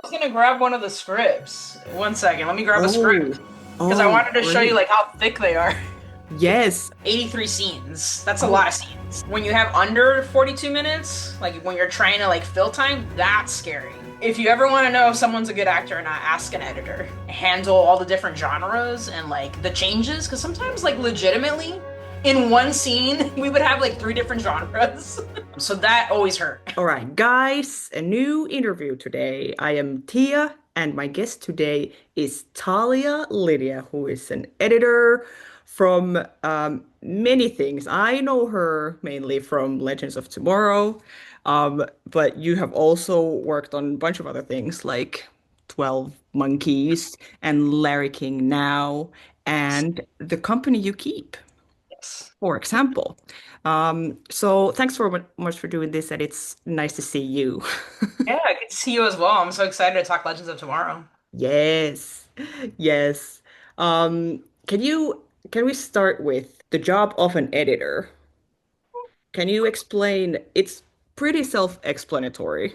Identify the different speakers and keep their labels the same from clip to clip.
Speaker 1: was gonna grab one of the scripts. One second, let me grab a
Speaker 2: Oh,
Speaker 1: script because I
Speaker 2: oh,
Speaker 1: wanted to show you
Speaker 2: great.
Speaker 1: like how thick they are.
Speaker 2: Yes.
Speaker 1: 83 scenes. That's a
Speaker 2: Oh,
Speaker 1: lot of scenes. When you have under 42 minutes, like when you're trying to like fill time, that's scary. If you ever want to know if someone's a good actor or not, ask an editor. Handle all the different genres and like the changes, because sometimes like legitimately in one scene we would have like three different genres. So that always hurt.
Speaker 2: all right, guys, a new interview today. I am Tia, and my guest today is Talia Lidia, who is an editor from many things. I know her mainly from Legends of Tomorrow, but you have also worked on a bunch of other things like 12 Monkeys and Larry King Now, and The Company You Keep,
Speaker 1: Yes.
Speaker 2: for example. So thanks for much for doing this, and it's nice to see you.
Speaker 1: Yeah, good to see you as well. I'm so excited to talk Legends of Tomorrow.
Speaker 2: Yes, yes. Can we start with the job of an editor? Can you explain? It's pretty self-explanatory,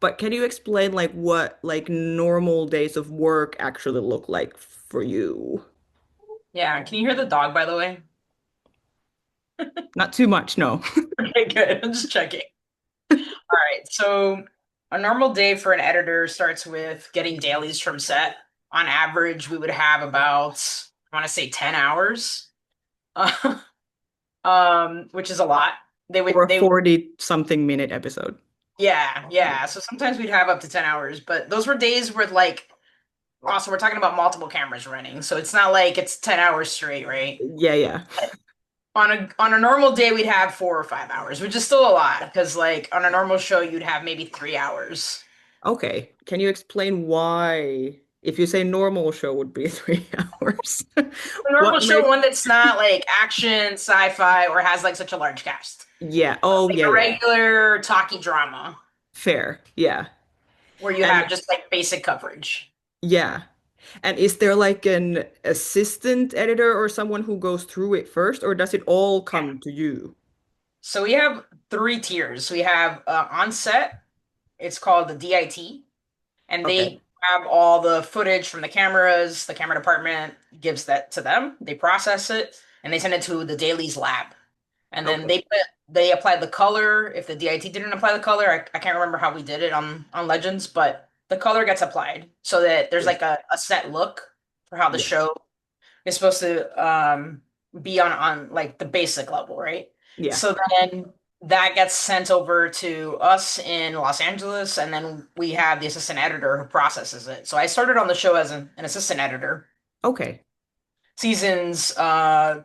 Speaker 2: but can you explain like what like normal days of work actually look like for you?
Speaker 1: Yeah, can you hear the dog by the way?
Speaker 2: Not too much, no.
Speaker 1: Okay, good. I'm just checking. All right, so a normal day for an editor starts with getting dailies from set. On average, we would have about, I want to say 10 hours, which is a lot.
Speaker 2: For a
Speaker 1: They would,
Speaker 2: 40 something minute episode.
Speaker 1: yeah, yeah. So sometimes we'd have up to 10 hours, but those were days where like, also we're talking about multiple cameras running. So it's not like it's 10 hours straight, right?
Speaker 2: Yeah, yeah.
Speaker 1: On a normal day, we'd have 4 or 5 hours, which is still a lot because like on a normal show, you'd have maybe 3 hours.
Speaker 2: Okay. Can you explain why, if you say normal show would be 3 hours,
Speaker 1: A normal
Speaker 2: what
Speaker 1: show,
Speaker 2: makes,
Speaker 1: one that's not like action, sci-fi, or has like such a large cast.
Speaker 2: yeah. Oh,
Speaker 1: Like
Speaker 2: yeah,
Speaker 1: a
Speaker 2: yeah.
Speaker 1: regular talkie drama
Speaker 2: Fair. Yeah.
Speaker 1: where you
Speaker 2: And
Speaker 1: have just like basic coverage.
Speaker 2: yeah. And is there like an assistant editor or someone who goes through it first, or does it all
Speaker 1: Yeah.
Speaker 2: come to you?
Speaker 1: So we have three tiers. We have on set, it's called the DIT, and
Speaker 2: Okay.
Speaker 1: they have all the footage from the cameras. The camera department gives that to them. They process it and they send it to the dailies lab. And then
Speaker 2: Okay.
Speaker 1: they apply the color. If the DIT didn't apply the color, I can't remember how we did it on Legends, but the color gets applied so that there's
Speaker 2: Yes.
Speaker 1: like a set look for how the
Speaker 2: Yeah.
Speaker 1: show is supposed to be on like the basic level, right?
Speaker 2: Yeah.
Speaker 1: So then that gets sent over to us in Los Angeles, and then we have the assistant editor who processes it. So I started on the show as an assistant editor,
Speaker 2: Okay.
Speaker 1: seasons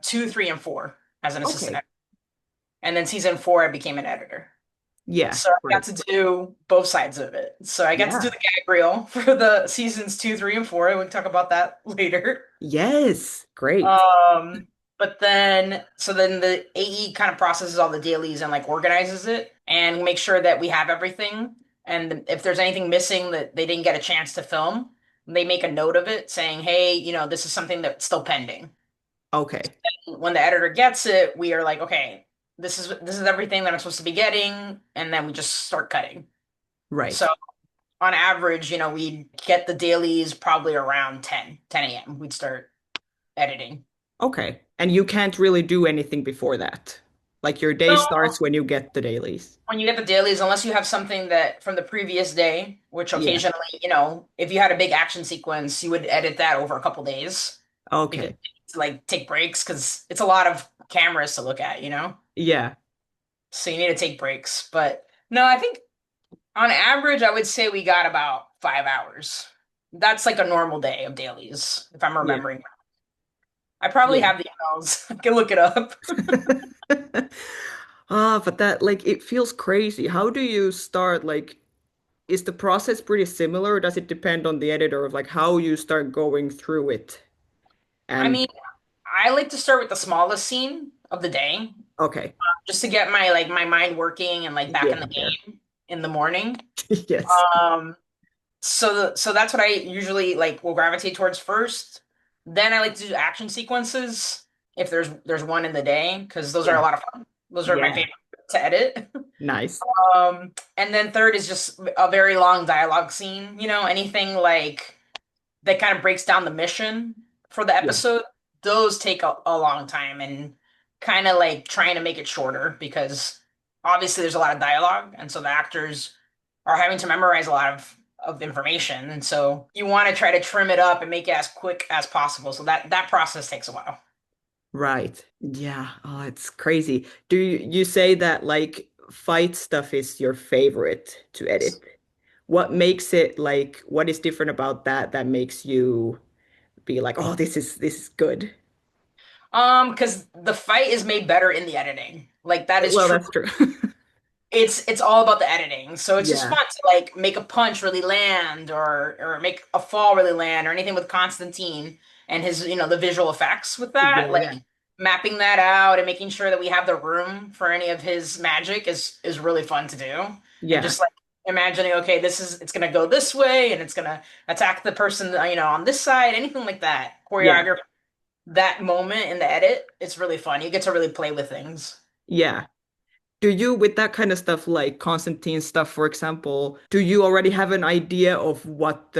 Speaker 1: 2, 3, and 4 as an assistant
Speaker 2: Okay.
Speaker 1: editor. And then season 4, I became an editor.
Speaker 2: Yeah.
Speaker 1: So I got
Speaker 2: Great.
Speaker 1: to do both sides of it. So I got to do
Speaker 2: Yeah.
Speaker 1: the gag reel for the seasons 2, 3, and 4. And we can talk about that later.
Speaker 2: Yes. Great.
Speaker 1: Um, but then, so then the AE kind of processes all the dailies and like organizes it and make sure that we have everything. And if there's anything missing that they didn't get a chance to film, they make a note of it saying, hey, this is something that's still pending.
Speaker 2: Okay.
Speaker 1: When the editor gets it, we are like, okay, this is everything that I'm supposed to be getting, and then we just start cutting. So
Speaker 2: Right.
Speaker 1: on average, we'd get the dailies probably around 10 a.m. We'd start editing.
Speaker 2: Okay. And you can't really do anything before that. Like your day
Speaker 1: No,
Speaker 2: starts when you get the dailies.
Speaker 1: when you get the dailies, unless you have something that from the previous day, which
Speaker 2: Yeah.
Speaker 1: occasionally, if you had a big action sequence, you would edit that over a couple days because
Speaker 2: Okay.
Speaker 1: to like take breaks because it's a lot of cameras to look at.
Speaker 2: Yeah.
Speaker 1: So you need to take breaks. But no, I think on average, I would say we got about 5 hours. That's like a normal day of dailies, if I'm
Speaker 2: Yeah.
Speaker 1: remembering. I probably
Speaker 2: Yeah.
Speaker 1: have the emails. I can look it up.
Speaker 2: Ah, but that like it feels crazy. How do you start? Like, is the process pretty similar, or does it depend on the editor of like how you start going through it?
Speaker 1: I
Speaker 2: And
Speaker 1: mean, I like to start with the smallest scene of the day,
Speaker 2: okay.
Speaker 1: just to get my mind working and like back in
Speaker 2: Yeah,
Speaker 1: the
Speaker 2: fair.
Speaker 1: game in the morning.
Speaker 2: Yes.
Speaker 1: Um, so that's what I usually like will gravitate towards first. Then I like to do action sequences if there's one in the day because those are a
Speaker 2: Yeah.
Speaker 1: lot of fun. Those are my
Speaker 2: Yeah.
Speaker 1: favorite. to edit.
Speaker 2: Nice.
Speaker 1: And then third is just a very long dialogue scene. Anything like that kind of breaks down the mission for the
Speaker 2: Yeah.
Speaker 1: episode. Those take a long time and kind of like trying to make it shorter because obviously there's a lot of dialogue, and so the actors are having to memorize a lot of information, and so you want to try to trim it up and make it as quick as possible. So that process takes a while.
Speaker 2: Right. Yeah. Oh, it's crazy. Do you say that like fight stuff is your favorite to edit? What makes it like what is different about that that makes you be like, "Oh, this is good."
Speaker 1: Because the fight is made better in the editing. Like that is
Speaker 2: Well,
Speaker 1: true.
Speaker 2: that's true.
Speaker 1: It's all about the editing. So it's just
Speaker 2: Yeah.
Speaker 1: fun to like make a punch really land or make a fall really land or anything with Constantine and his, the visual effects with that.
Speaker 2: Yeah,
Speaker 1: Like
Speaker 2: yeah.
Speaker 1: mapping that out and making sure that we have the room for any of his magic is really fun to do. And
Speaker 2: Yeah.
Speaker 1: just like imagining, okay, it's gonna go this way and it's gonna attack the person, on this side, anything like that.
Speaker 2: Yeah.
Speaker 1: Choreograph that moment in the edit, it's really fun. You get to really play with things.
Speaker 2: Yeah. Do you, with that kind of stuff, like Constantine stuff, for example, do you already have an idea of what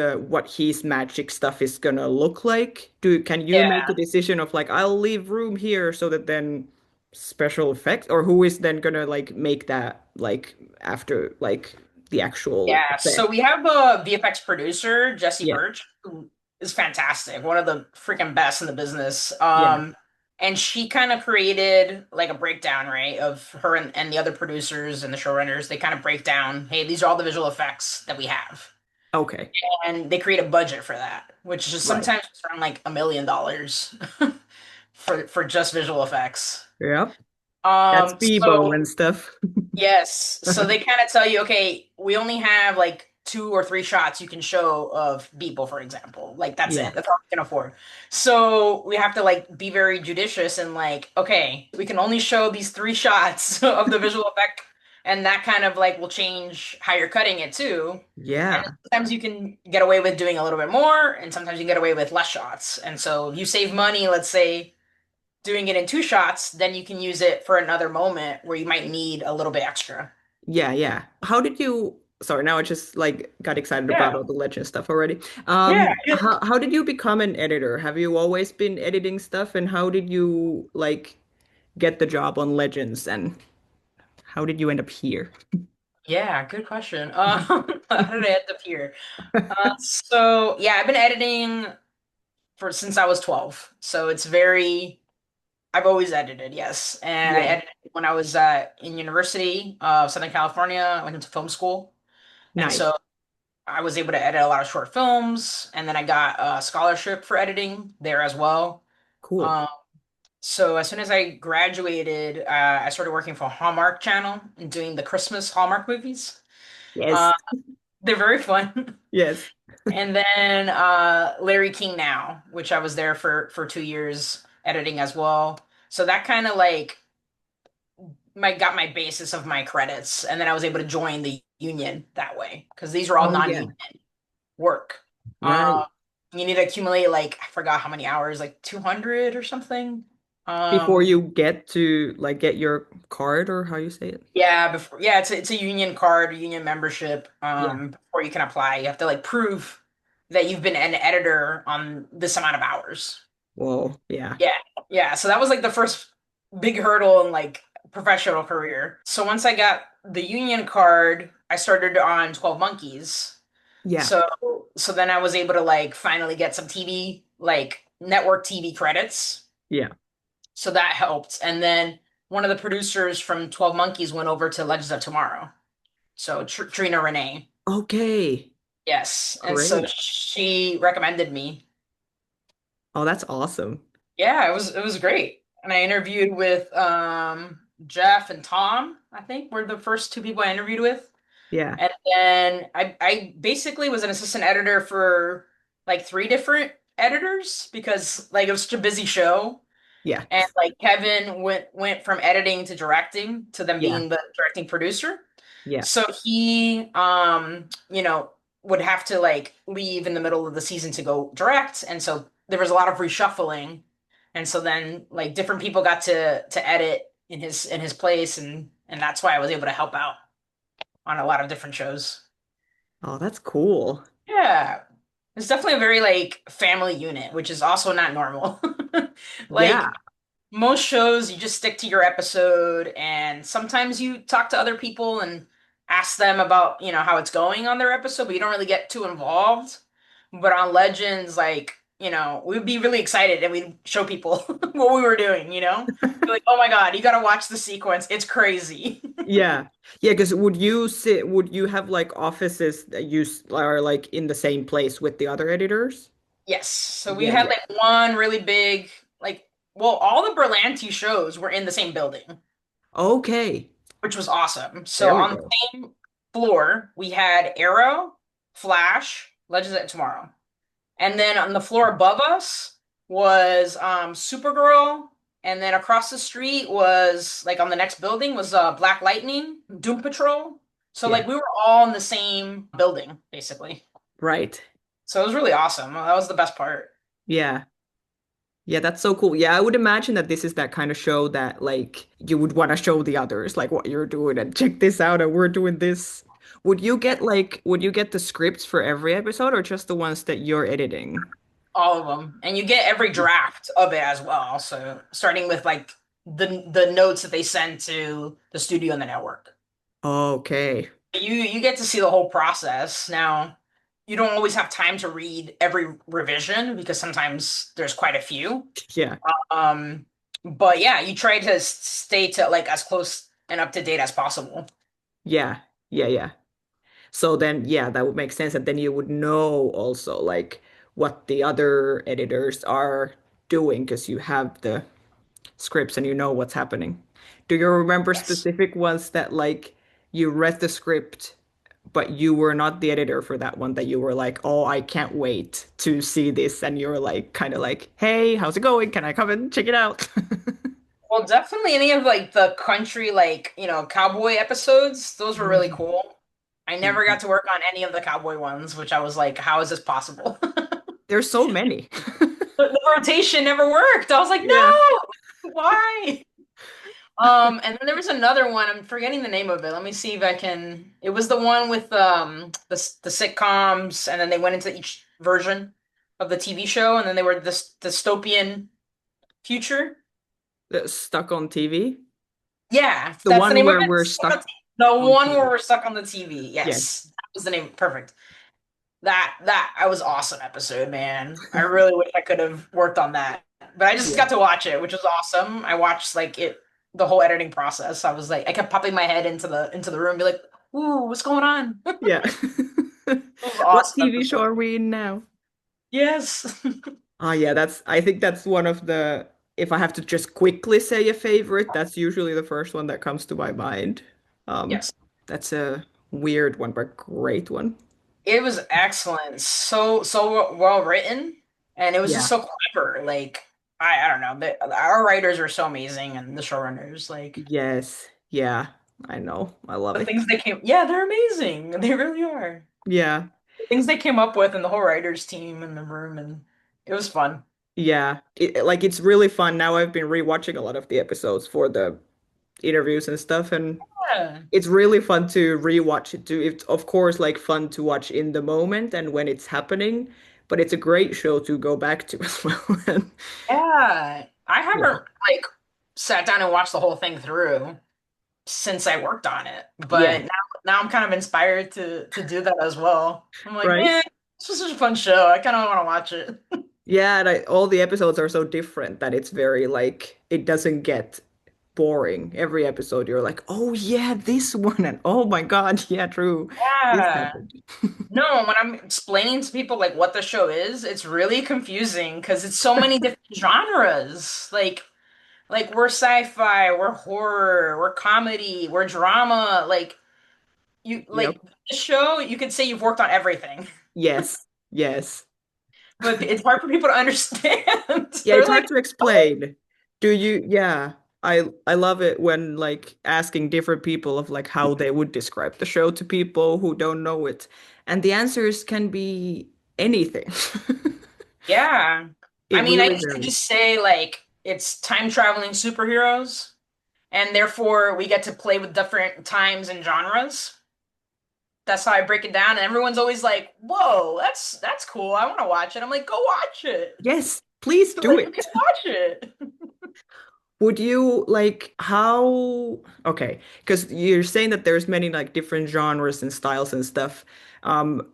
Speaker 2: his magic stuff is gonna look like? Can you make a
Speaker 1: Yeah.
Speaker 2: decision of like, I'll leave room here so that then special effects, or who is then gonna like make that like after like the actual
Speaker 1: Yeah, so
Speaker 2: effect?
Speaker 1: we have a VFX producer, Jesse
Speaker 2: Yeah,
Speaker 1: Birch, who is fantastic, one of the freaking best in the business.
Speaker 2: yeah.
Speaker 1: And she kind of created like a breakdown, right, of her and the other producers and the showrunners. They kind of break down, hey, these are all the visual effects that we have.
Speaker 2: Okay,
Speaker 1: And they create a budget for that, which is
Speaker 2: right.
Speaker 1: sometimes around like $1 million for just visual effects.
Speaker 2: Yep. That's Bebo
Speaker 1: So
Speaker 2: and stuff.
Speaker 1: yes. So they kind of tell you, okay, we only have like 2 or 3 shots you can show of Beeple, for example. Like that's
Speaker 2: Yeah,
Speaker 1: it. That's all we can afford. So we have to like be very judicious and like, okay, we can only show these 3 shots of the visual effect, and that kind of like will change how you're cutting it too. And
Speaker 2: yeah,
Speaker 1: sometimes you can get away with doing a little bit more, and sometimes you can get away with less shots. And so you save money, let's say doing it in 2 shots, then you can use it for another moment where you might need a little bit extra.
Speaker 2: yeah, yeah. How did you? Sorry, now I just like got excited about
Speaker 1: Yeah.
Speaker 2: all the legend stuff already.
Speaker 1: Yeah.
Speaker 2: How did you become an editor? Have you always been editing stuff, and how did you like get the job on Legends, and how did you end up here?
Speaker 1: Yeah, good question. How did I end up here? So yeah, I've been editing for since I was 12. So I've always edited, yes. And I
Speaker 2: Yeah,
Speaker 1: edited when I was in University of Southern California. I went into film school. And
Speaker 2: nice,
Speaker 1: so I was able to edit a lot of short films. And then I got a scholarship for editing there as well.
Speaker 2: cool.
Speaker 1: Um, So as soon as I graduated, I started working for Hallmark Channel and doing the Christmas Hallmark movies.
Speaker 2: Yes,
Speaker 1: Uh, they're very fun.
Speaker 2: yes,
Speaker 1: And then Larry King Now, which I was there for 2 years editing as well. So that kind of like got my basis of my credits, and then I was able to join the union that way because these were all
Speaker 2: oh yeah,
Speaker 1: non-union work.
Speaker 2: right.
Speaker 1: You need to accumulate like I forgot how many hours, like 200 or something.
Speaker 2: Before
Speaker 1: Um,
Speaker 2: you get to like get your card or how you say it.
Speaker 1: Yeah, it's a union card, a union membership.
Speaker 2: Yeah.
Speaker 1: Before you can apply, you have to like prove that you've been an editor on this amount of hours.
Speaker 2: Whoa, yeah,
Speaker 1: Yeah, yeah. So that was like the first big hurdle in like professional career. So once I got the union card, I started on 12 Monkeys.
Speaker 2: yeah,
Speaker 1: So so then I was able to like finally get some TV, like network TV credits.
Speaker 2: yeah.
Speaker 1: So that helped. And then one of the producers from 12 Monkeys went over to Legends of Tomorrow. So Trina Renee.
Speaker 2: Okay,
Speaker 1: Yes. And so
Speaker 2: great.
Speaker 1: she recommended me.
Speaker 2: Oh, that's awesome.
Speaker 1: Yeah, it was great. And I interviewed with Jeff and Tom, I think were the first 2 people I interviewed with.
Speaker 2: Yeah,
Speaker 1: And then I basically was an assistant editor for like 3 different editors because like it was such a busy show.
Speaker 2: yeah,
Speaker 1: And like Kevin went from editing to directing to them
Speaker 2: yeah,
Speaker 1: being the directing producer.
Speaker 2: yeah,
Speaker 1: So he would have to like leave in the middle of the season to go direct. And so there was a lot of reshuffling. And so then like different people got to edit in his place, and and that's why I was able to help out on a lot of different shows.
Speaker 2: Oh, that's cool.
Speaker 1: Yeah. It's definitely a very like family unit, which is also not normal.
Speaker 2: Yeah.
Speaker 1: Like most shows, you just stick to your episode, and sometimes you talk to other people and ask them about, how it's going on their episode, but you don't really get too involved. But on Legends, like, we'd be really excited and we'd show people what we were doing, Be like, oh my God, you gotta watch the sequence. It's crazy.
Speaker 2: Yeah. Yeah, because would you have like offices that are like in the same place with the other editors?
Speaker 1: Yes. So we
Speaker 2: Yeah,
Speaker 1: had
Speaker 2: yeah.
Speaker 1: like one really big, like, well, all the Berlanti shows were in the same building,
Speaker 2: Okay.
Speaker 1: which was awesome. So
Speaker 2: There we
Speaker 1: on the
Speaker 2: go.
Speaker 1: same floor, we had Arrow, Flash, Legends of Tomorrow. And then on the floor above us was Supergirl, and then across the street was like on the next building was Black Lightning, Doom Patrol. So
Speaker 2: Yeah.
Speaker 1: like we were all in the same building, basically.
Speaker 2: Right.
Speaker 1: So it was really awesome. That was the best part.
Speaker 2: Yeah. Yeah, that's so cool. Yeah, I would imagine that this is that kind of show that like you would want to show the others like what you're doing and check this out and we're doing this. Would you get the scripts for every episode or just the ones that you're editing?
Speaker 1: All of them. And you get every draft of it as well. So starting with like the notes that they send to the studio and the network.
Speaker 2: Okay.
Speaker 1: You get to see the whole process. Now, you don't always have time to read every revision because sometimes there's quite a few.
Speaker 2: Yeah.
Speaker 1: Um, but yeah, you try to stay to like as close and up to date as possible.
Speaker 2: Yeah. Yeah, yeah. So then, yeah, that would make sense. And then you would know also like what the other editors are doing because you have the scripts and you know what's happening. Do you remember
Speaker 1: Yes.
Speaker 2: specific ones that like you read the script, but you were not the editor for that one, that you were like, oh, I can't wait to see this. And you're like, kind of like, hey, how's it going? Can I come and check it out?
Speaker 1: Well, definitely any of like the country like, cowboy episodes, those were really
Speaker 2: Mm.
Speaker 1: cool. I never got to work on any of the cowboy ones, which I was like, how is this possible?
Speaker 2: There's so many.
Speaker 1: The rotation never worked. I was like,
Speaker 2: Yeah.
Speaker 1: no, why? And then there was another one. I'm forgetting the name of it. Let me see if I can. It was the one with the sitcoms, and then they went into each version of the TV show, and then they were this dystopian future.
Speaker 2: Stuck on TV.
Speaker 1: Yeah,
Speaker 2: The
Speaker 1: that's the
Speaker 2: one
Speaker 1: name of
Speaker 2: where
Speaker 1: it.
Speaker 2: we're
Speaker 1: Stuck on
Speaker 2: stuck
Speaker 1: The
Speaker 2: on
Speaker 1: one where
Speaker 2: TV.
Speaker 1: we're stuck on the TV.
Speaker 2: Yes.
Speaker 1: Yes, that was the name. Perfect. That was awesome episode, man. I really wish I could have worked on that. But I just
Speaker 2: Yeah.
Speaker 1: got to watch it, which was awesome. I watched like the whole editing process. I was like I kept popping my head into the room and be like, "Ooh, what's going on?" It
Speaker 2: Yeah.
Speaker 1: was an
Speaker 2: What
Speaker 1: awesome
Speaker 2: TV show
Speaker 1: episode.
Speaker 2: are we in now?
Speaker 1: Yes.
Speaker 2: Ah, yeah, I think that's one of the, if I have to just quickly say a favorite, that's usually the first one that comes to my mind. Um,
Speaker 1: Yes.
Speaker 2: that's a weird one, but great one.
Speaker 1: It was excellent. So well written, and it was just
Speaker 2: Yeah.
Speaker 1: so clever. Like I don't know, our writers are so amazing, and the showrunners, like
Speaker 2: Yes. Yeah. I know. I love
Speaker 1: the
Speaker 2: it.
Speaker 1: things they came. Yeah, they're amazing. They really are.
Speaker 2: Yeah.
Speaker 1: Things they came up with and the whole writers team in the room, and it was fun.
Speaker 2: Yeah. Like it's really fun. Now I've been rewatching a lot of the episodes for the interviews and stuff, and
Speaker 1: Yeah.
Speaker 2: it's really fun to rewatch it too. It's of course like fun to watch in the moment and when it's happening, but it's a great show to go back to as well. And
Speaker 1: Yeah. I
Speaker 2: yeah.
Speaker 1: haven't like sat down and watched the whole thing through since I worked on it,
Speaker 2: Yeah.
Speaker 1: but now I'm kind of inspired to do that as well. I'm like,
Speaker 2: Right?
Speaker 1: man, this was such a fun show. I kind of want to watch it.
Speaker 2: Yeah, and all the episodes are so different that it's very like it doesn't get boring. Every episode you're like, "Oh yeah, this one," and "Oh my God, yeah, true. This
Speaker 1: Yeah.
Speaker 2: happened."
Speaker 1: No, when I'm explaining to people like what the show is, it's really confusing because it's so many different genres. Like we're sci-fi, we're horror, we're comedy, we're drama. Like you
Speaker 2: Yep.
Speaker 1: like this show, you could say you've worked on everything,
Speaker 2: Yes. Yes.
Speaker 1: but it's hard for people to understand.
Speaker 2: Yeah,
Speaker 1: They're
Speaker 2: it's hard
Speaker 1: like,
Speaker 2: to explain. Do you, yeah. I love it when like asking different people of like how they would describe the show to people who don't know it. And the answers can be anything.
Speaker 1: yeah. I
Speaker 2: It
Speaker 1: mean, I
Speaker 2: really
Speaker 1: used to
Speaker 2: varies.
Speaker 1: just say like it's time traveling superheroes, and therefore we get to play with different times and genres. That's how I break it down, and everyone's always like, "Whoa, that's cool. I want to watch it." I'm like, "Go watch it.
Speaker 2: Yes, please do
Speaker 1: Like you can
Speaker 2: it.
Speaker 1: watch it."
Speaker 2: Would you like how okay, because you're saying that there's many like different genres and styles and stuff. Um,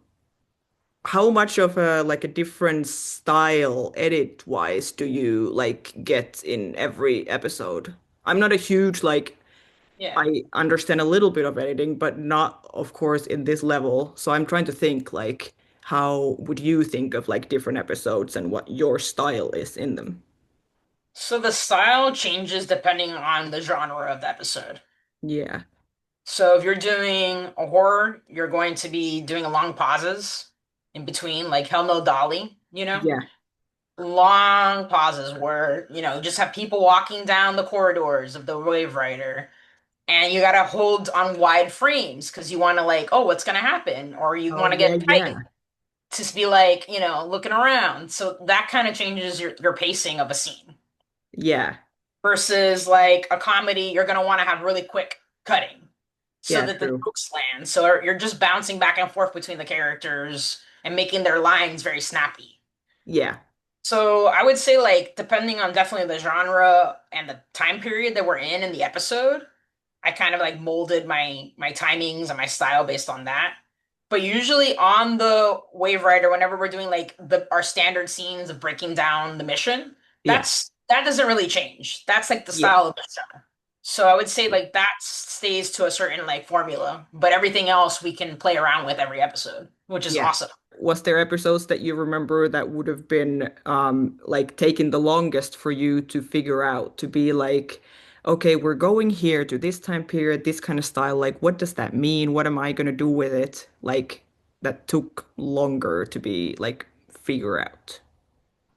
Speaker 2: how much of a like a different style edit wise do you like get in every episode? I'm not a huge like
Speaker 1: Yeah.
Speaker 2: I understand a little bit of editing, but not of course in this level. So I'm trying to think like how would you think of like different episodes and what your style is in them?
Speaker 1: So the style changes depending on the genre of the episode.
Speaker 2: Yeah.
Speaker 1: So if you're doing a horror, you're going to be doing long pauses in between, like Hell No Dolly,
Speaker 2: Yeah.
Speaker 1: long pauses where, just have people walking down the corridors of the Wave Rider, and you gotta hold on wide frames because you want to like, oh, what's gonna happen? Or you
Speaker 2: Oh
Speaker 1: want to
Speaker 2: yeah,
Speaker 1: get
Speaker 2: yeah.
Speaker 1: tight to be like, looking around. So that kind of changes your pacing of a scene.
Speaker 2: Yeah.
Speaker 1: Versus like a comedy, you're gonna want to have really quick cutting so
Speaker 2: Yeah,
Speaker 1: that the
Speaker 2: true.
Speaker 1: jokes land. So you're just bouncing back and forth between the characters and making their lines very snappy.
Speaker 2: Yeah.
Speaker 1: So I would say like depending on definitely the genre and the time period that we're in the episode, I kind of like molded my timings and my style based on that. But usually on the Wave Rider, whenever we're doing like the our standard scenes of breaking down the mission,
Speaker 2: Yeah.
Speaker 1: that doesn't really change. That's like the
Speaker 2: Yeah.
Speaker 1: style of the show. So I would say like that stays to a certain like formula, but everything else we can play around with every episode, which is
Speaker 2: Yeah.
Speaker 1: awesome.
Speaker 2: Was there episodes that you remember that would have been like taking the longest for you to figure out to be like, okay, we're going here to this time period, this kind of style. Like, what does that mean? What am I gonna do with it? Like, that took longer to be like figure out.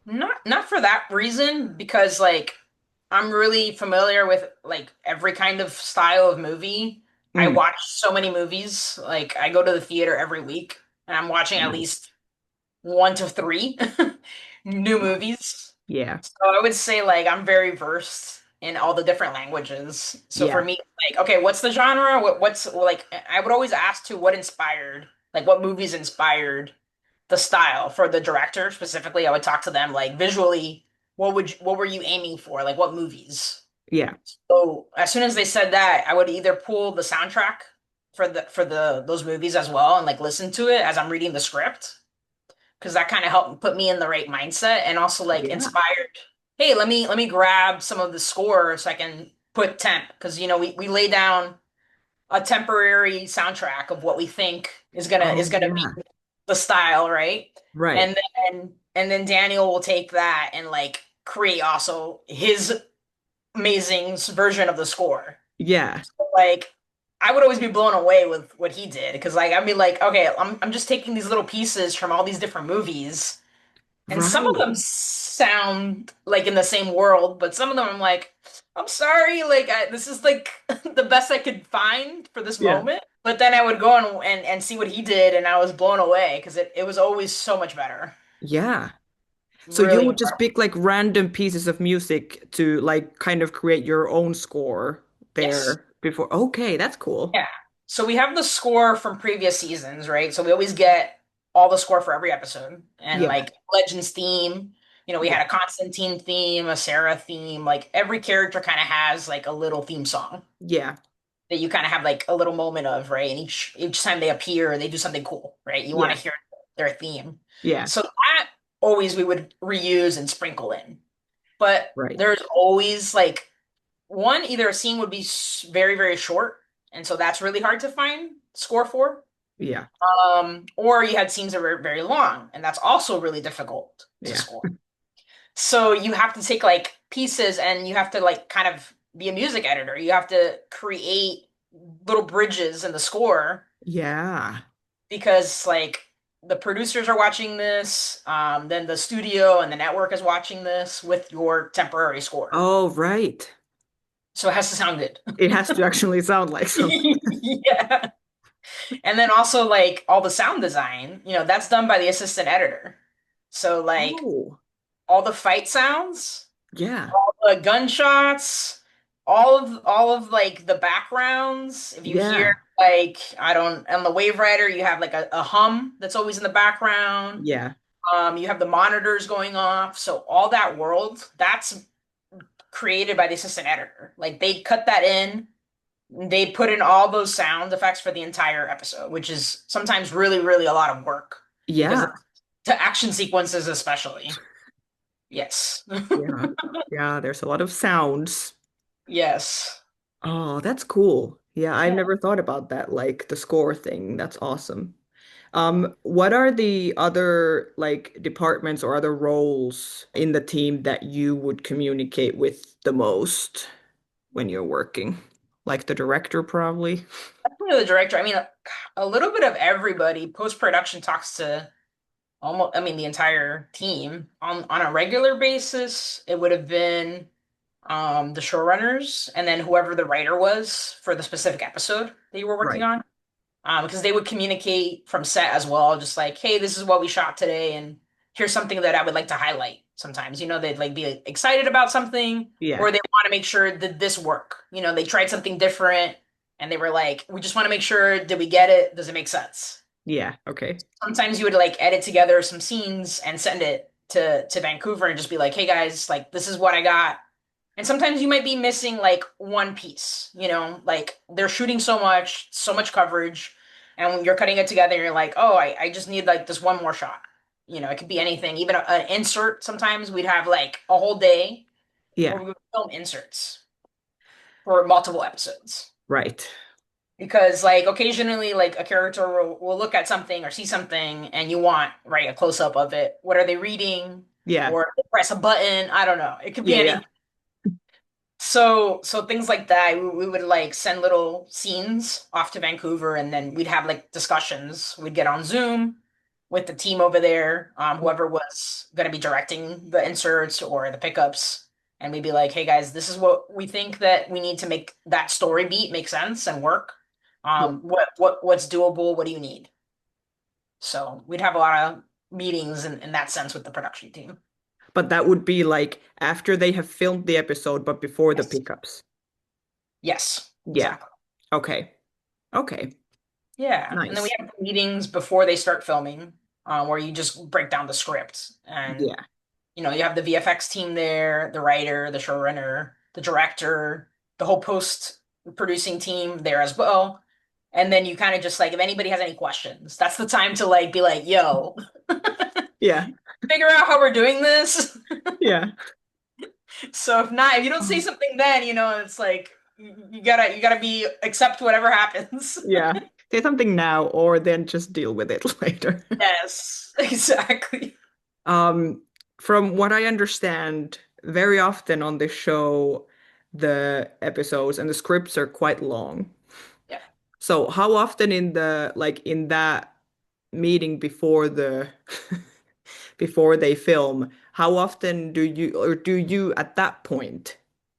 Speaker 1: Not for that reason, because like I'm really familiar with like every kind of style of movie. I
Speaker 2: Mm,
Speaker 1: watch so many movies. Like I go to the theater every week and I'm watching at
Speaker 2: nice.
Speaker 1: least one to three new movies.
Speaker 2: Yeah.
Speaker 1: So I would say like I'm very versed in all the different languages. So for
Speaker 2: Yeah.
Speaker 1: me, like, okay, what's the genre? What's like I would always ask to what inspired, like what movies inspired the style for the director specifically. I would talk to them like visually, what were you aiming for? Like what movies?
Speaker 2: Yeah.
Speaker 1: So as soon as they said that, I would either pull the soundtrack for the those movies as well and like listen to it as I'm reading the script because that kind of helped put me in the right mindset and also like
Speaker 2: Yeah.
Speaker 1: inspired. Hey, let me grab some of the score so I can put temp because we lay down a temporary soundtrack of what we think is
Speaker 2: Oh,
Speaker 1: gonna be
Speaker 2: yeah.
Speaker 1: the style, right?
Speaker 2: Right.
Speaker 1: And then Daniel will take that and like create also his amazing version of the score.
Speaker 2: Yeah.
Speaker 1: Like I would always be blown away with what he did because like I'd be like, okay, I'm just taking these little pieces from all these different movies, and some of
Speaker 2: Right.
Speaker 1: them sound like in the same world, but some of them I'm like, I'm sorry, like this is like the best I could find for this
Speaker 2: Yeah.
Speaker 1: moment. But then I would go and see what he did, and I was blown away because it was always so much better.
Speaker 2: Yeah. So you
Speaker 1: Really
Speaker 2: would just
Speaker 1: incredible.
Speaker 2: pick like random pieces of music to like kind of create your own score
Speaker 1: Yes.
Speaker 2: there before. Okay, that's cool.
Speaker 1: Yeah. So we have the score from previous seasons, right? So we always get all the score for every episode. And
Speaker 2: Yeah.
Speaker 1: like Legends theme, we
Speaker 2: Yeah.
Speaker 1: had a Constantine theme, a Sarah theme. Like every character kind of has like a little theme song
Speaker 2: Yeah.
Speaker 1: that you kind of have like a little moment of, right? And each time they appear, they do something cool, right? You want
Speaker 2: Yeah.
Speaker 1: to hear their theme.
Speaker 2: Yeah.
Speaker 1: So that always we would reuse and sprinkle in. But
Speaker 2: Right.
Speaker 1: there's always like one, either a scene would be very, very short, and so that's really hard to find score for.
Speaker 2: Yeah.
Speaker 1: Or you had scenes that were very long, and that's also really difficult to
Speaker 2: Yeah.
Speaker 1: score. So you have to take like pieces and you have to like kind of be a music editor. You have to create little bridges in the score
Speaker 2: Yeah.
Speaker 1: because like the producers are watching this, then the studio and the network is watching this with your temporary score.
Speaker 2: Oh, right.
Speaker 1: So it has to sound good.
Speaker 2: It has to actually sound like something.
Speaker 1: Yeah. And then also like all the sound design, that's done by the assistant editor. So like
Speaker 2: Oh,
Speaker 1: all the fight sounds,
Speaker 2: yeah.
Speaker 1: all the gunshots, all of like the backgrounds. If you hear
Speaker 2: Yeah.
Speaker 1: like I don't on the Wave Rider, you have like a hum that's always in the background.
Speaker 2: Yeah.
Speaker 1: You have the monitors going off. So all that world, that's created by the assistant editor. Like they cut that in, they put in all those sound effects for the entire episode, which is sometimes really, really a lot of work because
Speaker 2: Yeah.
Speaker 1: to action sequences especially. Yes.
Speaker 2: Yeah. Yeah, there's a lot of sounds.
Speaker 1: Yes.
Speaker 2: Oh, that's cool. Yeah, I've
Speaker 1: Yeah.
Speaker 2: never thought about that, like the score thing. That's awesome. What are the other like departments or other roles in the team that you would communicate with the most when you're working? Like the director, probably.
Speaker 1: Definitely the director. I mean, a little bit of everybody. Post-production talks to almost, I mean, the entire team on a regular basis. It would have been the showrunners and then whoever the writer was for the specific episode that you were working
Speaker 2: Right.
Speaker 1: on. Because they would communicate from set as well, just like, hey, this is what we shot today, and here's something that I would like to highlight. Sometimes, they'd like be excited about something,
Speaker 2: Yeah.
Speaker 1: or they want to make sure did this work. They tried something different, and they were like, we just want to make sure, did we get it? Does it make sense?
Speaker 2: Yeah. Okay.
Speaker 1: Sometimes you would like edit together some scenes and send it to Vancouver and just be like, hey guys, like this is what I got. And sometimes you might be missing like one piece, like they're shooting so much coverage, and when you're cutting it together, you're like, oh, I just need like this one more shot. It could be anything, even an insert. Sometimes we'd have like a whole day where
Speaker 2: Yeah.
Speaker 1: we would film inserts for multiple episodes.
Speaker 2: Right.
Speaker 1: Because like occasionally like a character will look at something or see something and you want, right, a close up of it. What are they reading?
Speaker 2: Yeah.
Speaker 1: Or press a button. I don't know. It could be
Speaker 2: Yeah. Yeah.
Speaker 1: anything. So things like that, we would like send little scenes off to Vancouver, and then we'd have like discussions. We'd get on Zoom with the team over there, whoever was going to be directing the inserts or the pickups, and we'd be like, "Hey guys, this is what we think that we need to make that story beat make sense and work.
Speaker 2: Yeah.
Speaker 1: What's doable? What do you need?" So we'd have a lot of meetings in that sense with the production team.
Speaker 2: But that would be like after they have filmed the episode, but before the
Speaker 1: Yes.
Speaker 2: pickups.
Speaker 1: Yes,
Speaker 2: Yeah.
Speaker 1: exactly.
Speaker 2: Okay. Okay.
Speaker 1: Yeah, and then we
Speaker 2: Nice.
Speaker 1: have meetings before they start filming, where you just break down the script, and
Speaker 2: Yeah.
Speaker 1: you have the VFX team there, the writer, the showrunner, the director, the whole post producing team there as well. And then you kind of just like, if anybody has any questions, that's the time to like be like, "Yo,
Speaker 2: Yeah.
Speaker 1: figure out how we're doing this."
Speaker 2: Yeah.
Speaker 1: So if you don't say something, then it's like you gotta be accept whatever happens.
Speaker 2: Yeah. Say something now or then just deal with it later.
Speaker 1: Yes, exactly.
Speaker 2: Um, from what I understand, very often on this show, the episodes and the scripts are quite long.
Speaker 1: Yeah.
Speaker 2: So how often in the like in that meeting before the before they film, how often do you at that point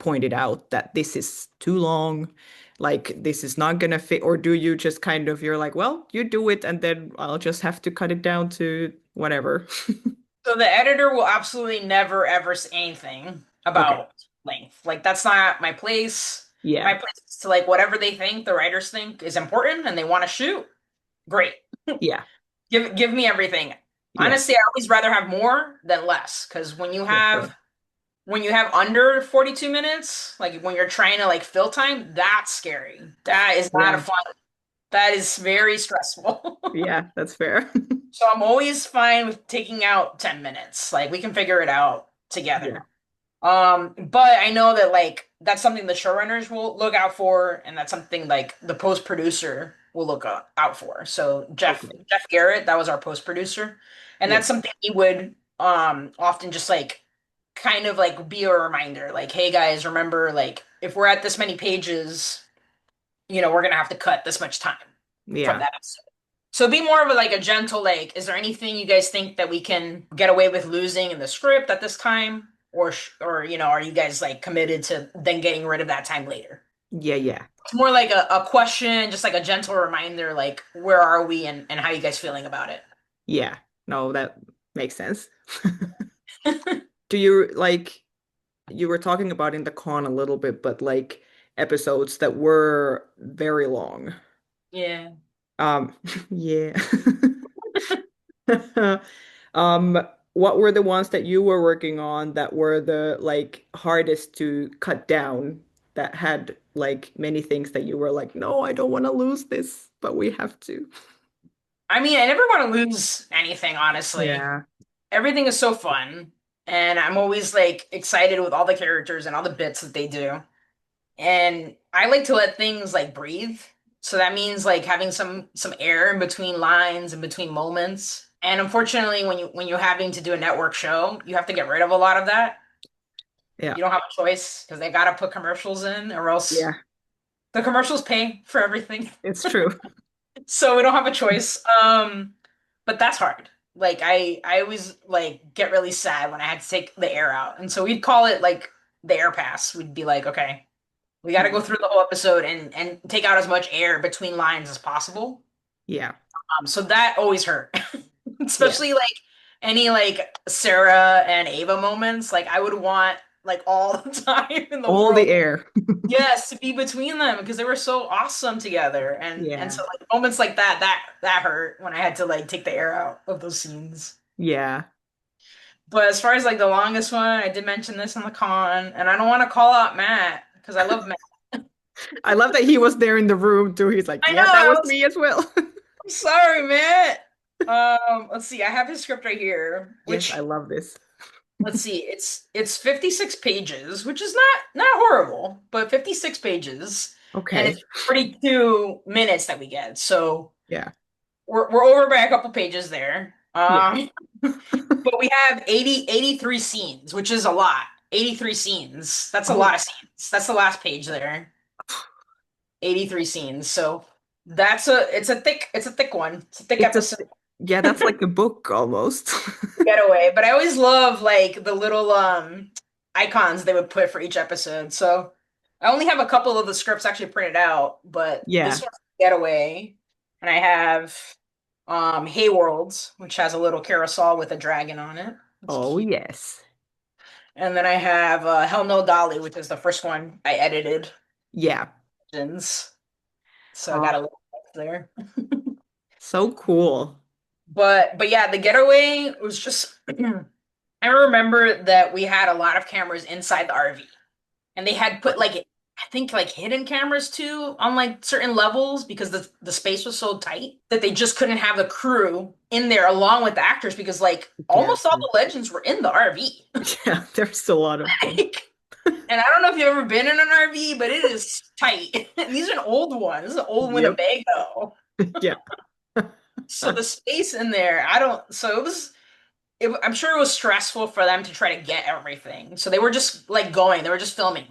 Speaker 2: it out that this is too long, like this is not gonna fit, or do you just kind of you're like, well, you do it and then I'll just have to cut it down to whatever.
Speaker 1: So the editor will absolutely never ever say anything
Speaker 2: Okay.
Speaker 1: about length. Like that's not my place. My
Speaker 2: Yeah.
Speaker 1: place is to like whatever they think, the writers think is important and they want to shoot. Great.
Speaker 2: Yeah.
Speaker 1: Give me everything.
Speaker 2: Yeah.
Speaker 1: Honestly, I always rather have more than less because when you
Speaker 2: For
Speaker 1: have
Speaker 2: sure.
Speaker 1: when you have under 42 minutes, like when you're trying to like fill time, that's scary. That is not a
Speaker 2: Yeah.
Speaker 1: fun. That is very stressful.
Speaker 2: Yeah, that's fair.
Speaker 1: So I'm always fine with taking out 10 minutes. Like we can figure it out
Speaker 2: Yeah.
Speaker 1: together. But I know that like that's something the showrunners will look out for, and that's something like the post producer will look out for. So Jeff
Speaker 2: Okay.
Speaker 1: Jeff Garrett, that was our post producer, and
Speaker 2: Yeah.
Speaker 1: that's something he would often just like kind of like be a reminder, like, hey guys, remember like if we're at this many pages, we're gonna have to cut this much time from
Speaker 2: Yeah.
Speaker 1: that episode. So be more of like a gentle like, is there anything you guys think that we can get away with losing in the script at this time? Or are you guys like committed to then getting rid of that time later?
Speaker 2: Yeah. Yeah.
Speaker 1: It's more like a question, just like a gentle reminder, like where are we and how you guys feeling about it?
Speaker 2: Yeah. No, that makes sense. Do you like you were talking about in the con a little bit, but like episodes that were very long.
Speaker 1: Yeah.
Speaker 2: Um, yeah. Um, what were the ones that you were working on that were the like hardest to cut down that had like many things that you were like, no, I don't want to lose this, but we have to.
Speaker 1: I mean, I never want to lose anything, honestly.
Speaker 2: Yeah.
Speaker 1: Everything is so fun, and I'm always like excited with all the characters and all the bits that they do. And I like to let things like breathe. So that means like having some air in between lines and between moments. And unfortunately, when you're having to do a network show, you have to get rid of a lot of that.
Speaker 2: Yeah.
Speaker 1: You don't have a choice because they gotta put commercials in, or else
Speaker 2: Yeah.
Speaker 1: the commercials pay for everything.
Speaker 2: It's true.
Speaker 1: So we don't have a choice. But that's hard. Like I always like get really sad when I had to take the air out. And so we'd call it like the air pass. We'd be like, okay, we got to go
Speaker 2: Yeah.
Speaker 1: through the whole episode and take out as much air between lines as possible.
Speaker 2: Yeah.
Speaker 1: So that always hurt,
Speaker 2: Yeah.
Speaker 1: especially like any like Sarah and Ava moments. Like I would want like all the time in the
Speaker 2: All the
Speaker 1: world,
Speaker 2: air.
Speaker 1: yes, to be between them because they were so awesome together. And
Speaker 2: Yeah.
Speaker 1: so like moments like that hurt when I had to like take the air out of those scenes.
Speaker 2: Yeah.
Speaker 1: But as far as like the longest one, I did mention this in the con, and I don't want to call out Matt because I love Matt.
Speaker 2: I love that he was there in the room too. He's like,
Speaker 1: I know.
Speaker 2: yeah, that was me as well.
Speaker 1: I'm sorry, Matt. Let's see. I have his script right here,
Speaker 2: Yes, I
Speaker 1: which
Speaker 2: love this.
Speaker 1: let's see. It's 56 pages, which is not horrible, but 56 pages, and it's
Speaker 2: Okay.
Speaker 1: 42 minutes that we get. So
Speaker 2: Yeah.
Speaker 1: we're over by a couple pages there.
Speaker 2: Yeah.
Speaker 1: But we have 83 scenes, which is a lot. 83 scenes. That's a
Speaker 2: Oh,
Speaker 1: lot of scenes. That's the last page there. 83 scenes. So it's a thick one. It's a thick
Speaker 2: it's a
Speaker 1: episode.
Speaker 2: yeah, that's like a book almost.
Speaker 1: Getaway. But I always love like the little icons they would put for each episode. So I only have a couple of the scripts actually printed out, but this
Speaker 2: Yeah.
Speaker 1: one's Getaway. And I have Hayworld, which has a little carousel with a dragon on it. It's
Speaker 2: Oh,
Speaker 1: cute.
Speaker 2: yes.
Speaker 1: And then I have Hell No Dolly, which is the first one I edited.
Speaker 2: Yeah.
Speaker 1: So I
Speaker 2: Oh,
Speaker 1: got a little there.
Speaker 2: so cool.
Speaker 1: But yeah, the getaway was just I remember that we had a lot of cameras inside the RV. And they had put like I think like hidden cameras too on like certain levels because the space was so tight that they just couldn't have the crew in there along with the actors because like
Speaker 2: Yeah.
Speaker 1: almost all the legends were in the RV.
Speaker 2: Yeah, there's a lot of them.
Speaker 1: Like, and I don't know if you've ever been in an RV, but it is tight. And these are an old one. This is an old
Speaker 2: Yep.
Speaker 1: Winnebago.
Speaker 2: Yeah.
Speaker 1: So the space in there, I don't. So it was. I'm sure it was stressful for them to try to get everything. So they were just like going. They were just filming.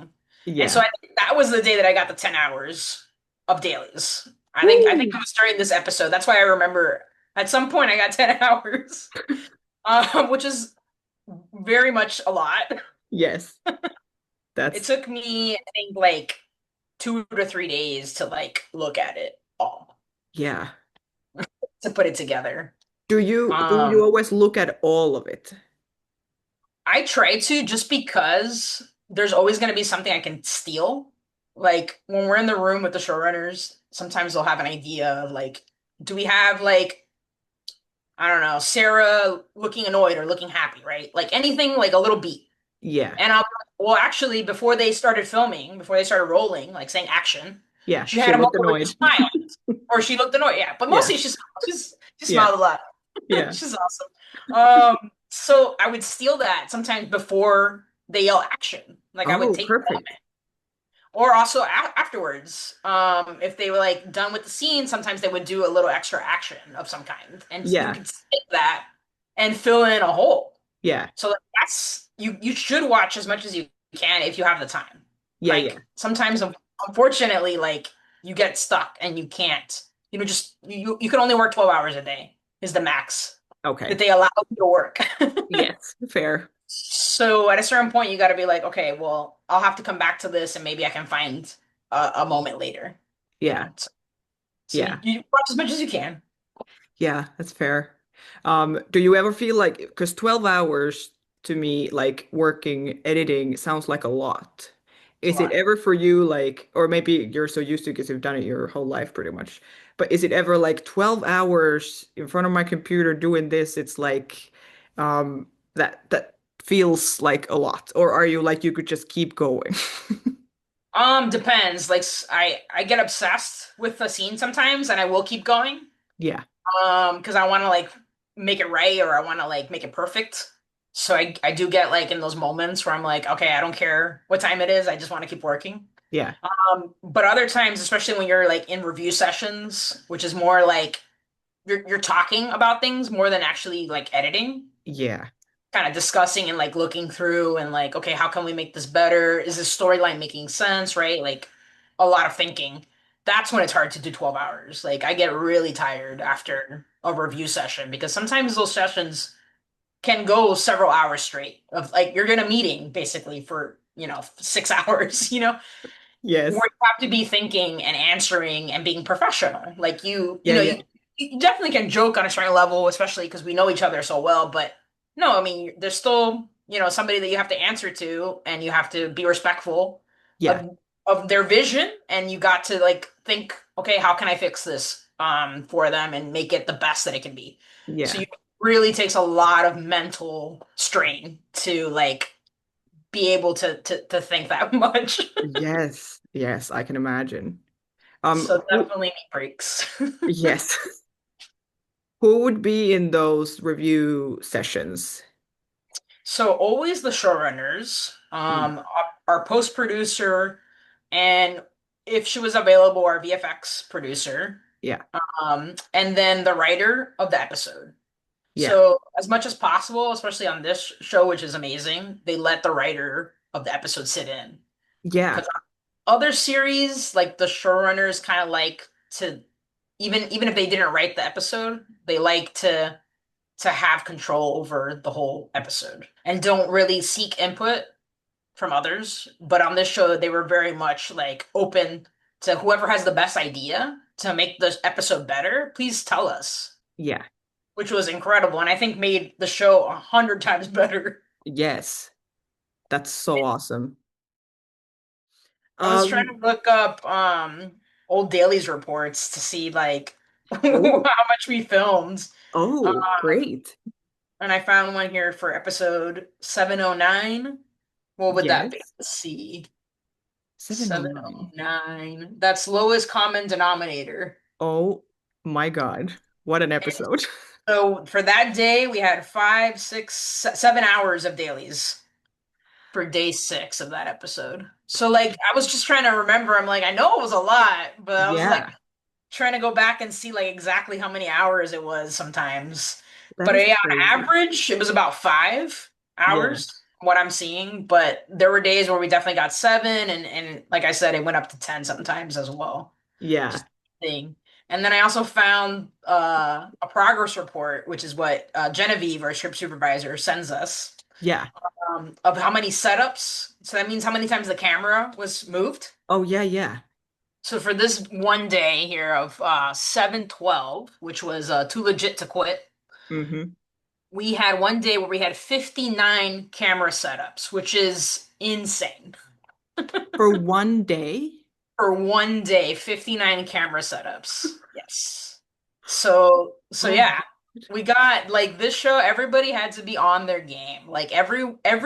Speaker 1: And so
Speaker 2: Yeah.
Speaker 1: I think that was the day that I got the 10 hours of dailies. I think
Speaker 2: Woo.
Speaker 1: it was during this episode. That's why I remember at some point I got 10 hours, which is very much a lot.
Speaker 2: Yes.
Speaker 1: It
Speaker 2: That's
Speaker 1: took me, I think, like 2 to 3 days to like look at it all
Speaker 2: yeah.
Speaker 1: to put it together.
Speaker 2: Do you
Speaker 1: Um,
Speaker 2: always look at all of it?
Speaker 1: I try to just because there's always going to be something I can steal. Like when we're in the room with the showrunners, sometimes they'll have an idea of like, do we have like, I don't know, Sarah looking annoyed or looking happy, right? Like anything like a little beat.
Speaker 2: Yeah.
Speaker 1: And well, actually, before they started filming, before they started rolling, like saying action,
Speaker 2: Yeah.
Speaker 1: she
Speaker 2: She
Speaker 1: had a
Speaker 2: looked
Speaker 1: moment where she
Speaker 2: annoyed.
Speaker 1: smiled or she looked annoyed. Yeah, but
Speaker 2: Yeah.
Speaker 1: mostly she
Speaker 2: Yeah.
Speaker 1: smiled a lot.
Speaker 2: Yeah.
Speaker 1: She's awesome. So I would steal that sometimes before they yell action. Like I would
Speaker 2: Oh,
Speaker 1: take the
Speaker 2: perfect.
Speaker 1: moment. Or also afterwards. If they were like done with the scene, sometimes they would do a little extra action of some kind. And you
Speaker 2: Yeah.
Speaker 1: could skip that and fill in a hole.
Speaker 2: Yeah.
Speaker 1: So like, that's you should watch as much as you can if you have the time.
Speaker 2: Yeah. Yeah.
Speaker 1: Like sometimes unfortunately like you get stuck and you can't, just you can only work 12 hours a day is the max that
Speaker 2: Okay.
Speaker 1: they allow you to work.
Speaker 2: Yes. Fair.
Speaker 1: So at a certain point you got to be like, okay, well, I'll have to come back to this and maybe I can find a moment later,
Speaker 2: Yeah.
Speaker 1: so
Speaker 2: Yeah.
Speaker 1: you watch as much as you can.
Speaker 2: Yeah. That's fair. Do you ever feel like, because 12 hours to me like working editing sounds like a lot.
Speaker 1: It's a
Speaker 2: Is it
Speaker 1: lot.
Speaker 2: ever for you like, or maybe you're so used to because you've done it your whole life pretty much, but is it ever like 12 hours in front of my computer doing this? It's like um that feels like a lot. Or are you like you could just keep going?
Speaker 1: Depends. Like I get obsessed with the scene sometimes, and I will keep going.
Speaker 2: Yeah.
Speaker 1: Because I want to like make it right or I want to like make it perfect. So I do get like in those moments where I'm like, okay, I don't care what time it is. I just want to keep working.
Speaker 2: Yeah.
Speaker 1: But other times, especially when you're like in review sessions, which is more like you're talking about things more than actually like editing,
Speaker 2: Yeah.
Speaker 1: kind of discussing and like looking through and like, okay, how can we make this better? Is this storyline making sense, right? Like a lot of thinking. That's when it's hard to do 12 hours. Like I get really tired after a review session because sometimes those sessions can go several hours straight of like you're in a meeting basically for, 6 hours, where
Speaker 2: Yes.
Speaker 1: you have to be thinking and answering and being professional. Like
Speaker 2: Yeah, yeah.
Speaker 1: you definitely can joke on a certain level, especially because we know each other so well. But no, I mean, there's still, somebody that you have to answer to, and you have to be respectful
Speaker 2: Yeah.
Speaker 1: of their vision, and you got to like think, okay, how can I fix this for them and make it the best that it can be. So
Speaker 2: Yeah.
Speaker 1: you really takes a lot of mental strain to like be able to think that much.
Speaker 2: Yes. Yes, I can imagine.
Speaker 1: So
Speaker 2: Who,
Speaker 1: definitely need breaks.
Speaker 2: yes. Who would be in those review sessions?
Speaker 1: So always the showrunners,
Speaker 2: Mm,
Speaker 1: our post producer, and if she was available, our VFX producer,
Speaker 2: yeah.
Speaker 1: and then the writer of the episode.
Speaker 2: Yeah.
Speaker 1: So as much as possible, especially on this show, which is amazing, they let the writer of the episode sit in.
Speaker 2: Yeah.
Speaker 1: Because other series, like the showrunners, kind of like to even if they didn't write the episode, they like to have control over the whole episode and don't really seek input from others. But on this show, they were very much like open to whoever has the best idea to make this episode better, please tell us,
Speaker 2: Yeah.
Speaker 1: which was incredible. And I think made the show 100 times better.
Speaker 2: Yes. That's so awesome.
Speaker 1: I was trying
Speaker 2: Um,
Speaker 1: to look up old dailies reports to see like how
Speaker 2: oh,
Speaker 1: much we filmed.
Speaker 2: oh, great.
Speaker 1: And I found one here for episode 709. What would that be?
Speaker 2: Yes.
Speaker 1: Let's see.
Speaker 2: 709.
Speaker 1: 709. That's lowest common denominator.
Speaker 2: Oh my God. What an episode.
Speaker 1: So for that day, we had 7 hours of dailies for day 6 of that episode. So like I was just trying to remember. I'm like, I know it was a lot, but I was like
Speaker 2: Yeah.
Speaker 1: trying to go back and see like exactly how many hours it was sometimes.
Speaker 2: That
Speaker 1: But
Speaker 2: is
Speaker 1: yeah, on
Speaker 2: crazy.
Speaker 1: average, it was about five
Speaker 2: Yeah.
Speaker 1: hours, what I'm seeing. But there were days where we definitely got 7, and like I said, it went up to 10 sometimes as well.
Speaker 2: Yeah.
Speaker 1: Just thing. And then I also found a progress report, which is what Genevieve, our script supervisor, sends us
Speaker 2: Yeah.
Speaker 1: of how many setups. So that means how many times the camera was moved.
Speaker 2: Oh, yeah, yeah.
Speaker 1: So for this one day here of 7/12, which was too legit to quit,
Speaker 2: Mm-hmm.
Speaker 1: we had one day where we had 59 camera setups, which is insane.
Speaker 2: For one day?
Speaker 1: For one day, 59 camera setups. Yes. So
Speaker 2: Oh my
Speaker 1: yeah,
Speaker 2: God.
Speaker 1: we got like this show, everybody had to be on their game. Like every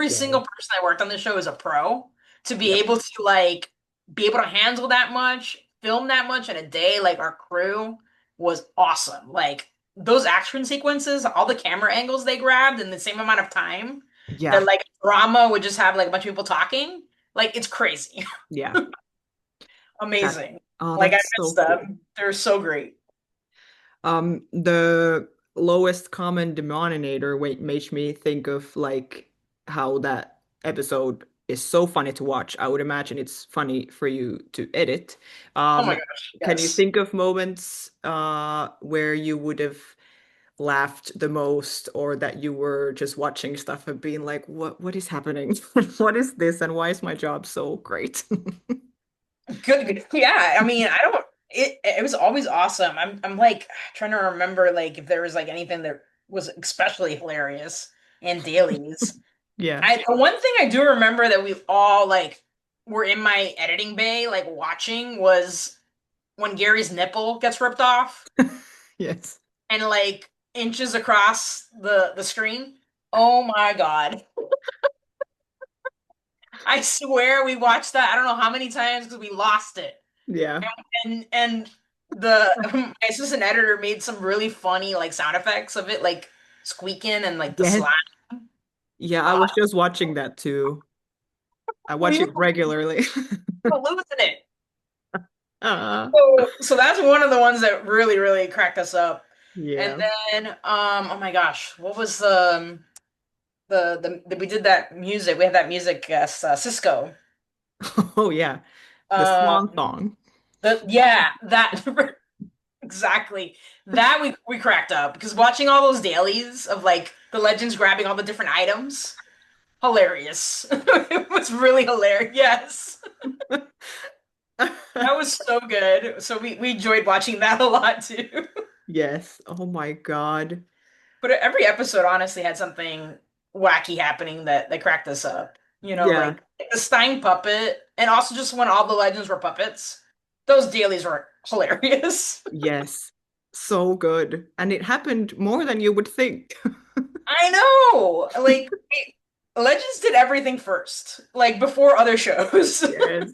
Speaker 1: single
Speaker 2: Yes.
Speaker 1: person that worked on this show is a pro to be
Speaker 2: Yep.
Speaker 1: able to like be able to handle that much, film that much in a day. Like our crew was awesome. Like those action sequences, all the camera angles they grabbed in the same amount of time that
Speaker 2: Yeah.
Speaker 1: like drama would just have like a bunch of people talking. Like it's crazy.
Speaker 2: Yeah. That
Speaker 1: Amazing.
Speaker 2: oh,
Speaker 1: Like I
Speaker 2: that's
Speaker 1: miss
Speaker 2: so cool.
Speaker 1: them. They're so great.
Speaker 2: The lowest common denominator makes me think of like how that episode is so funny to watch. I would imagine it's funny for you to edit.
Speaker 1: Oh my
Speaker 2: Um,
Speaker 1: gosh.
Speaker 2: can you
Speaker 1: Yes.
Speaker 2: think of moments where you would have laughed the most or that you were just watching stuff and being like, what is happening? What is this and why is my job so great?
Speaker 1: Good. Yeah. I mean, I don't it was always awesome. I'm like trying to remember like if there was like anything that was especially hilarious in dailies.
Speaker 2: Yeah.
Speaker 1: I the one thing I do remember that we all like were in my editing bay like watching was when Gary's nipple gets ripped off
Speaker 2: Yes.
Speaker 1: and like inches across the screen. Oh my God. I swear we watched that I don't know how many times because we lost it.
Speaker 2: Yeah.
Speaker 1: And the my assistant editor made some really funny like sound effects of it like squeaking and like the
Speaker 2: Yes.
Speaker 1: slime.
Speaker 2: Yeah, I
Speaker 1: Uh,
Speaker 2: was just watching that too. I watch
Speaker 1: we
Speaker 2: it regularly.
Speaker 1: were losing it.
Speaker 2: Uh,
Speaker 1: So that's one of the ones that really, really cracked us up. And
Speaker 2: yeah.
Speaker 1: then, oh my gosh, what was we did that music. We had that music guest, Cisco.
Speaker 2: Oh yeah. The
Speaker 1: Um,
Speaker 2: swan song.
Speaker 1: yeah, that exactly. That we cracked up because watching all those dailies of like the legends grabbing all the different items, hilarious. It was really hilarious. Yes, that was so good. So we enjoyed watching that a lot too.
Speaker 2: Yes. Oh my God.
Speaker 1: But every episode honestly had something wacky happening that cracked us up. You know,
Speaker 2: Yeah.
Speaker 1: like the Stein puppet, and also just when all the legends were puppets. Those dailies were hilarious.
Speaker 2: Yes. So good. And it happened more than you would think.
Speaker 1: I know. Like Legends did everything first, like before other shows.
Speaker 2: Yes.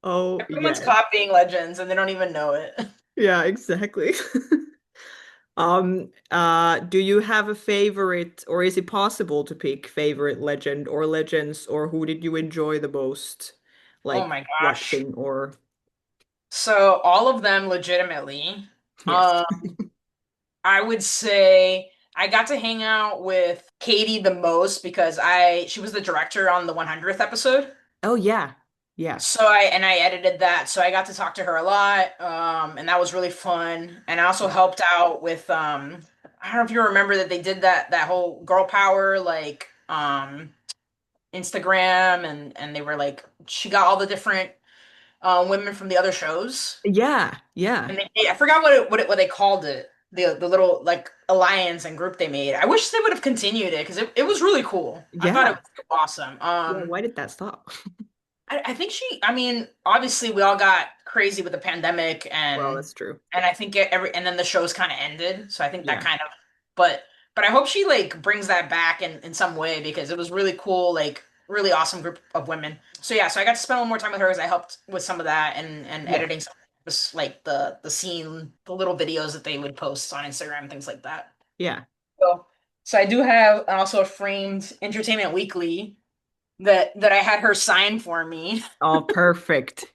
Speaker 2: Oh,
Speaker 1: Everyone's
Speaker 2: yes.
Speaker 1: copying Legends and they don't even know it.
Speaker 2: Yeah, exactly. Do you have a favorite, or is it possible to pick favorite legend or legends, or who did you enjoy the most,
Speaker 1: Oh
Speaker 2: like
Speaker 1: my gosh.
Speaker 2: watching or
Speaker 1: So all of them legitimately.
Speaker 2: yes.
Speaker 1: Um, I would say I got to hang out with Katie the most because I she was the director on the 100th episode.
Speaker 2: Oh yeah. Yeah.
Speaker 1: So I edited that, so I got to talk to her a lot, and that was really fun. And I also helped out with I don't know if you remember that they did that whole girl power like Instagram and they were like she got all the different women from the other shows.
Speaker 2: Yeah. Yeah.
Speaker 1: And I forgot what they called it. The little like alliance and group they made. I wish they would have continued it because it was really cool. I thought it
Speaker 2: Yeah.
Speaker 1: was awesome.
Speaker 2: Yeah. Why did that stop?
Speaker 1: I think I mean, obviously we all got crazy with the pandemic
Speaker 2: Well, that's true.
Speaker 1: and I think and then the shows kind of ended. So I think that
Speaker 2: Yeah.
Speaker 1: kind of but but I hope she like brings that back in some way because it was really cool, like really awesome group of women. So yeah, so I got to spend a little more time with her as I helped with some of that and
Speaker 2: Yeah.
Speaker 1: editing some just like the scene, the little videos that they would post on Instagram, things like that.
Speaker 2: Yeah.
Speaker 1: So so I do have also a framed Entertainment Weekly that I had her sign for me.
Speaker 2: Oh, perfect.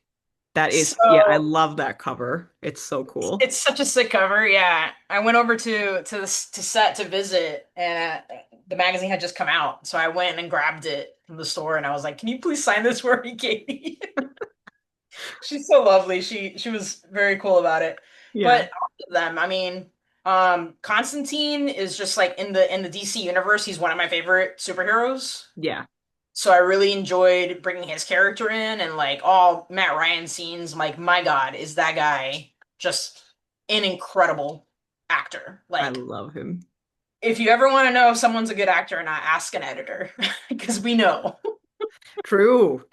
Speaker 2: That is, yeah, I
Speaker 1: So
Speaker 2: love that cover. It's so cool.
Speaker 1: it's such a sick cover. Yeah, I went over to set to visit, and the magazine had just come out, so I went and grabbed it from the store, and I was like, "Can you please sign this for me, Katie?" She's so lovely. She was very cool about it.
Speaker 2: Yeah.
Speaker 1: But all of them, I mean, Constantine is just like in the DC universe. He's one of my favorite superheroes.
Speaker 2: Yeah.
Speaker 1: So I really enjoyed bringing his character in and like all Matt Ryan scenes. Like, my God, is that guy just an incredible actor?
Speaker 2: I
Speaker 1: Like,
Speaker 2: love him.
Speaker 1: if you ever want to know if someone's a good actor or not, ask an editor because we know.
Speaker 2: True.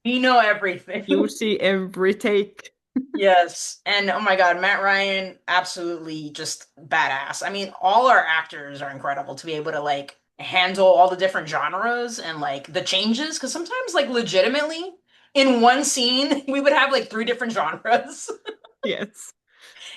Speaker 1: We know
Speaker 2: You
Speaker 1: everything.
Speaker 2: see every take.
Speaker 1: Yes. And oh my God, Matt Ryan, absolutely just badass. I mean, all our actors are incredible to be able to like handle all the different genres and like the changes. Because sometimes, like, legitimately, in one scene, we would have like three different genres
Speaker 2: Yes.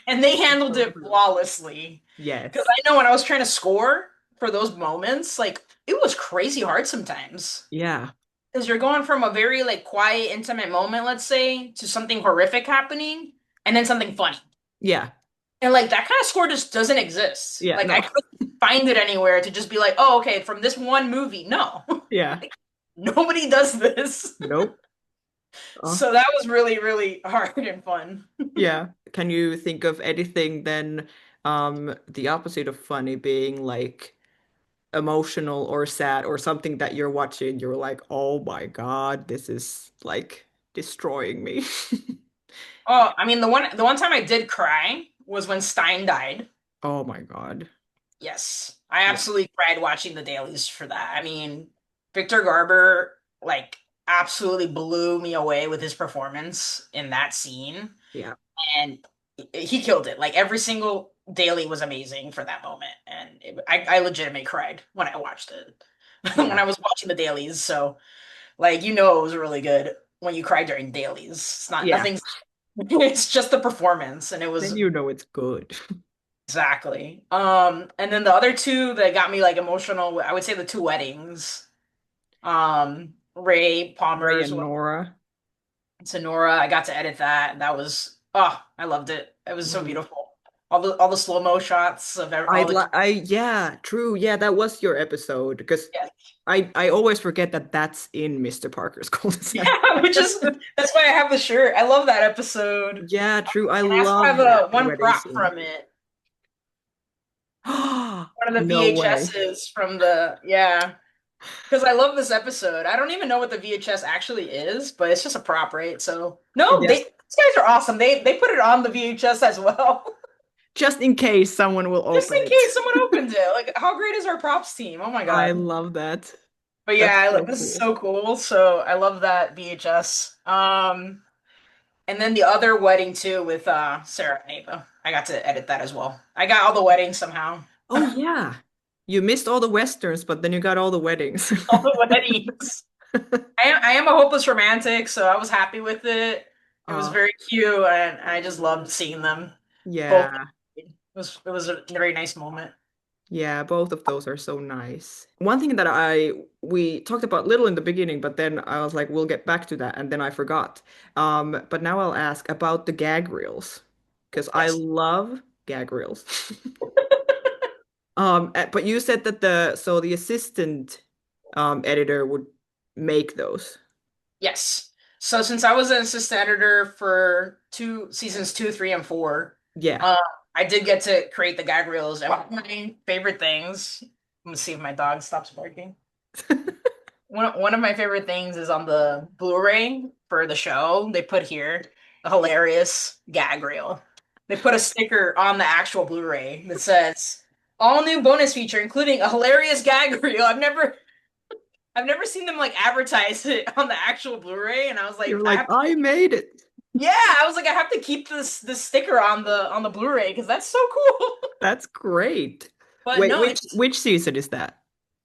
Speaker 1: and they
Speaker 2: It's
Speaker 1: handled
Speaker 2: so
Speaker 1: it
Speaker 2: true.
Speaker 1: flawlessly. Because
Speaker 2: Yes.
Speaker 1: I know when I was trying to score for those moments, like, it was crazy hard sometimes.
Speaker 2: Yeah.
Speaker 1: Because you're going from a very like quiet, intimate moment, let's say, to something horrific happening and then something funny.
Speaker 2: Yeah.
Speaker 1: And like that kind of score just doesn't exist.
Speaker 2: Yeah.
Speaker 1: Like I
Speaker 2: No.
Speaker 1: couldn't find it anywhere to just be like, oh, okay, from this one movie. No.
Speaker 2: Yeah.
Speaker 1: Like, nobody does this.
Speaker 2: Nope. Oh,
Speaker 1: So that was really, really hard and fun.
Speaker 2: yeah. Can you think of anything then, the opposite of funny being like emotional or sad or something that you're watching, you're like, oh my God, this is like destroying me.
Speaker 1: Oh, I mean the one time I did cry was when Stein died.
Speaker 2: Oh my God.
Speaker 1: Yes. I
Speaker 2: Yeah.
Speaker 1: absolutely cried watching the dailies for that. I mean, Victor Garber like absolutely blew me away with his performance in that scene,
Speaker 2: Yeah.
Speaker 1: and he killed it. Like every single daily was amazing for that moment, and I legitimately cried when I watched it when
Speaker 2: Yeah.
Speaker 1: I was watching the dailies. So like it was really good when you cry during dailies. It's not
Speaker 2: Yeah.
Speaker 1: nothing's. It's just the performance, and it
Speaker 2: Then
Speaker 1: was
Speaker 2: you know it's good.
Speaker 1: exactly. And then the other two that got me like emotional, I would say the two weddings. Ray
Speaker 2: Ray
Speaker 1: Palmer's
Speaker 2: and Nora.
Speaker 1: Sonora. I got to edit that. That was I loved it. It was so
Speaker 2: Mm.
Speaker 1: beautiful. All the slow-mo shots of all the
Speaker 2: Yeah, true. Yeah, that was your episode because
Speaker 1: yeah,
Speaker 2: I always forget that that's in Mr. Parker's cul-de-sac.
Speaker 1: yeah, which is that's why I have the shirt. I love that episode.
Speaker 2: Yeah, true. I
Speaker 1: And I also have
Speaker 2: love that
Speaker 1: a one
Speaker 2: wedding
Speaker 1: prop
Speaker 2: scene.
Speaker 1: from it. One of the
Speaker 2: No way.
Speaker 1: VHSs from the yeah. Because I love this episode. I don't even know what the VHS actually is, but it's just a prop, right? So no,
Speaker 2: Yeah.
Speaker 1: these guys are awesome. They put it on the VHS as well.
Speaker 2: Just in case someone will
Speaker 1: Just
Speaker 2: open
Speaker 1: in
Speaker 2: it.
Speaker 1: case someone opens it. Like, how great is our props team? Oh my
Speaker 2: I
Speaker 1: God.
Speaker 2: love that.
Speaker 1: But yeah,
Speaker 2: That's so
Speaker 1: this is
Speaker 2: cool.
Speaker 1: so cool. So I love that VHS. And then the other wedding too with Sarah and Ava. I got to edit that as well. I got all the weddings somehow.
Speaker 2: Oh yeah. You missed all the westerns, but then you got all the weddings.
Speaker 1: All the weddings. I am a hopeless romantic, so I was happy with it. It was
Speaker 2: Uh,
Speaker 1: very cute, and I just loved seeing them both.
Speaker 2: yeah.
Speaker 1: It was a very nice moment.
Speaker 2: Yeah, both of those are so nice. One thing that we talked about little in the beginning, but then I was like, we'll get back to that, and then I forgot. But now I'll ask about the gag reels because I
Speaker 1: Yes.
Speaker 2: love gag reels. But you said that the assistant editor would make those.
Speaker 1: Yes. So since I was an assistant editor for seasons two, three, and four,
Speaker 2: Yeah.
Speaker 1: uh, I did get to create the gag reels. And one of my favorite things, let me see if my dog stops barking. One of my favorite things is on the Blu-ray for the show. They put here a hilarious gag reel. They put a sticker on the actual Blu-ray that says all new bonus feature, including a hilarious gag reel. I've never seen them like advertise it on the actual Blu-ray, and I was like,
Speaker 2: You're like, I made it.
Speaker 1: yeah, I was like, I have to keep this sticker on the Blu-ray because that's so cool.
Speaker 2: That's great.
Speaker 1: But
Speaker 2: Wait,
Speaker 1: no,
Speaker 2: which
Speaker 1: it's
Speaker 2: which season is that?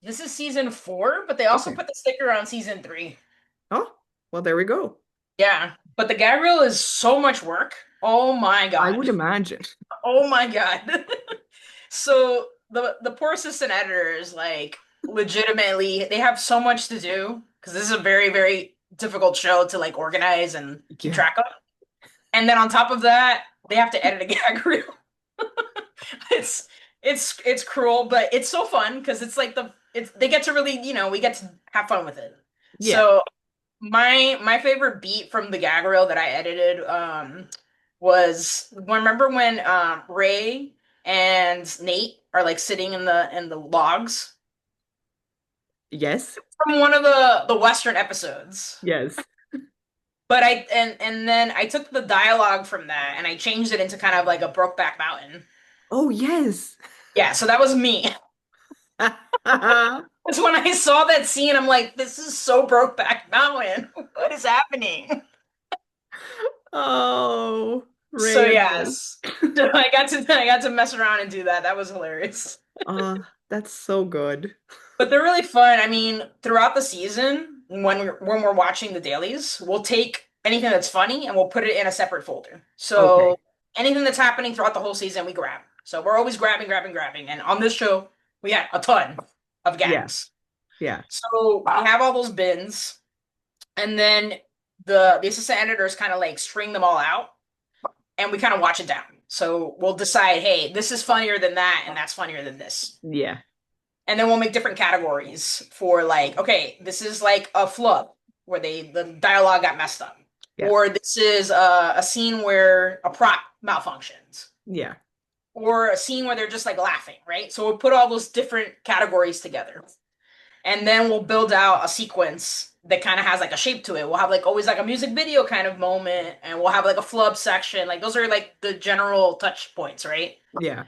Speaker 1: this is season four, but they also
Speaker 2: Okay.
Speaker 1: put the sticker on season three.
Speaker 2: Oh, well, there we go.
Speaker 1: Yeah, but the gag reel is so much work. Oh my
Speaker 2: I would
Speaker 1: God.
Speaker 2: imagine.
Speaker 1: Oh my God. So the poor assistant editors, like legitimately, they have so much to do because this is a very, very difficult show to like organize and keep
Speaker 2: Yeah.
Speaker 1: track of. And then on top of that, they have to edit a gag reel. It's it's cruel, but it's so fun because it's like they get to really, we get to have fun with it.
Speaker 2: Yeah.
Speaker 1: So my favorite beat from the gag reel that I edited was remember when Ray and Nate are like sitting in the logs
Speaker 2: Yes.
Speaker 1: from one of the Western episodes.
Speaker 2: Yes.
Speaker 1: But and then I took the dialogue from that and I changed it into kind of like a Brokeback Mountain.
Speaker 2: Oh, yes.
Speaker 1: Yeah, so that was me. Because when I saw that scene, I'm like, this is so Brokeback Mountain. What is happening?
Speaker 2: Oh,
Speaker 1: So
Speaker 2: Ray and Nate.
Speaker 1: yes. So I got to mess around and do that. That was hilarious.
Speaker 2: That's so good.
Speaker 1: But they're really fun. I mean, throughout the season, when we're watching the dailies, we'll take anything that's funny and we'll put it in a separate folder.
Speaker 2: Okay.
Speaker 1: So anything that's happening throughout the whole season, we grab. So we're always grabbing, grabbing, grabbing. And on this show, we had a ton of
Speaker 2: Yeah.
Speaker 1: gags.
Speaker 2: Yeah.
Speaker 1: So we have all those bins, and then the assistant editors kind of like string them all out, and we kind of watch it down. So we'll decide, hey, this is funnier than that, and that's funnier than this.
Speaker 2: Yeah.
Speaker 1: And then we'll make different categories for like, okay, this is like a flub where the dialogue got messed up,
Speaker 2: Yeah.
Speaker 1: or this is a scene where a prop malfunctions,
Speaker 2: Yeah.
Speaker 1: or a scene where they're just like laughing, right? So we'll put all those different categories together, and then we'll build out a sequence that kind of has like a shape to it. We'll have like always like a music video kind of moment, and we'll have like a flub section. Like those are like the general touch points, right?
Speaker 2: Yeah.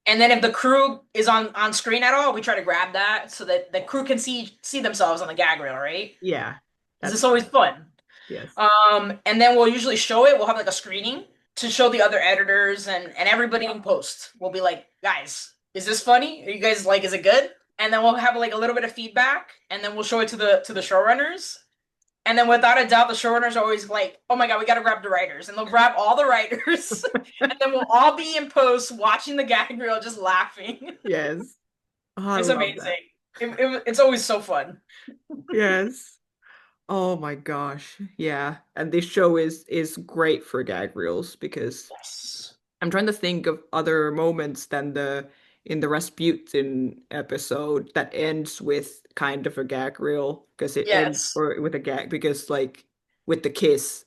Speaker 1: And then if the crew is on screen at all, we try to grab that so that the crew can see themselves on the gag reel, right?
Speaker 2: Yeah,
Speaker 1: Because
Speaker 2: that's
Speaker 1: it's always fun.
Speaker 2: yes.
Speaker 1: And then we'll usually show it. We'll have like a screening to show the other editors and everybody in post. We'll be like, guys, is this funny? Are you guys like, is it good? And then we'll have like a little bit of feedback, and then we'll show it to the showrunners. And then without a doubt, the showrunners are always like, oh my God, we gotta grab the writers. And they'll grab all the writers. And then we'll all be in post watching the gag reel, just laughing.
Speaker 2: Yes. Oh, I
Speaker 1: It's
Speaker 2: love
Speaker 1: amazing.
Speaker 2: that.
Speaker 1: It's always so fun.
Speaker 2: Yes. Oh my gosh. Yeah. And this show is great for gag reels because
Speaker 1: Yes.
Speaker 2: I'm trying to think of other moments than the in the Rasputin episode that ends with kind of a gag reel because it ends
Speaker 1: Yes.
Speaker 2: or with a gag because like with the kiss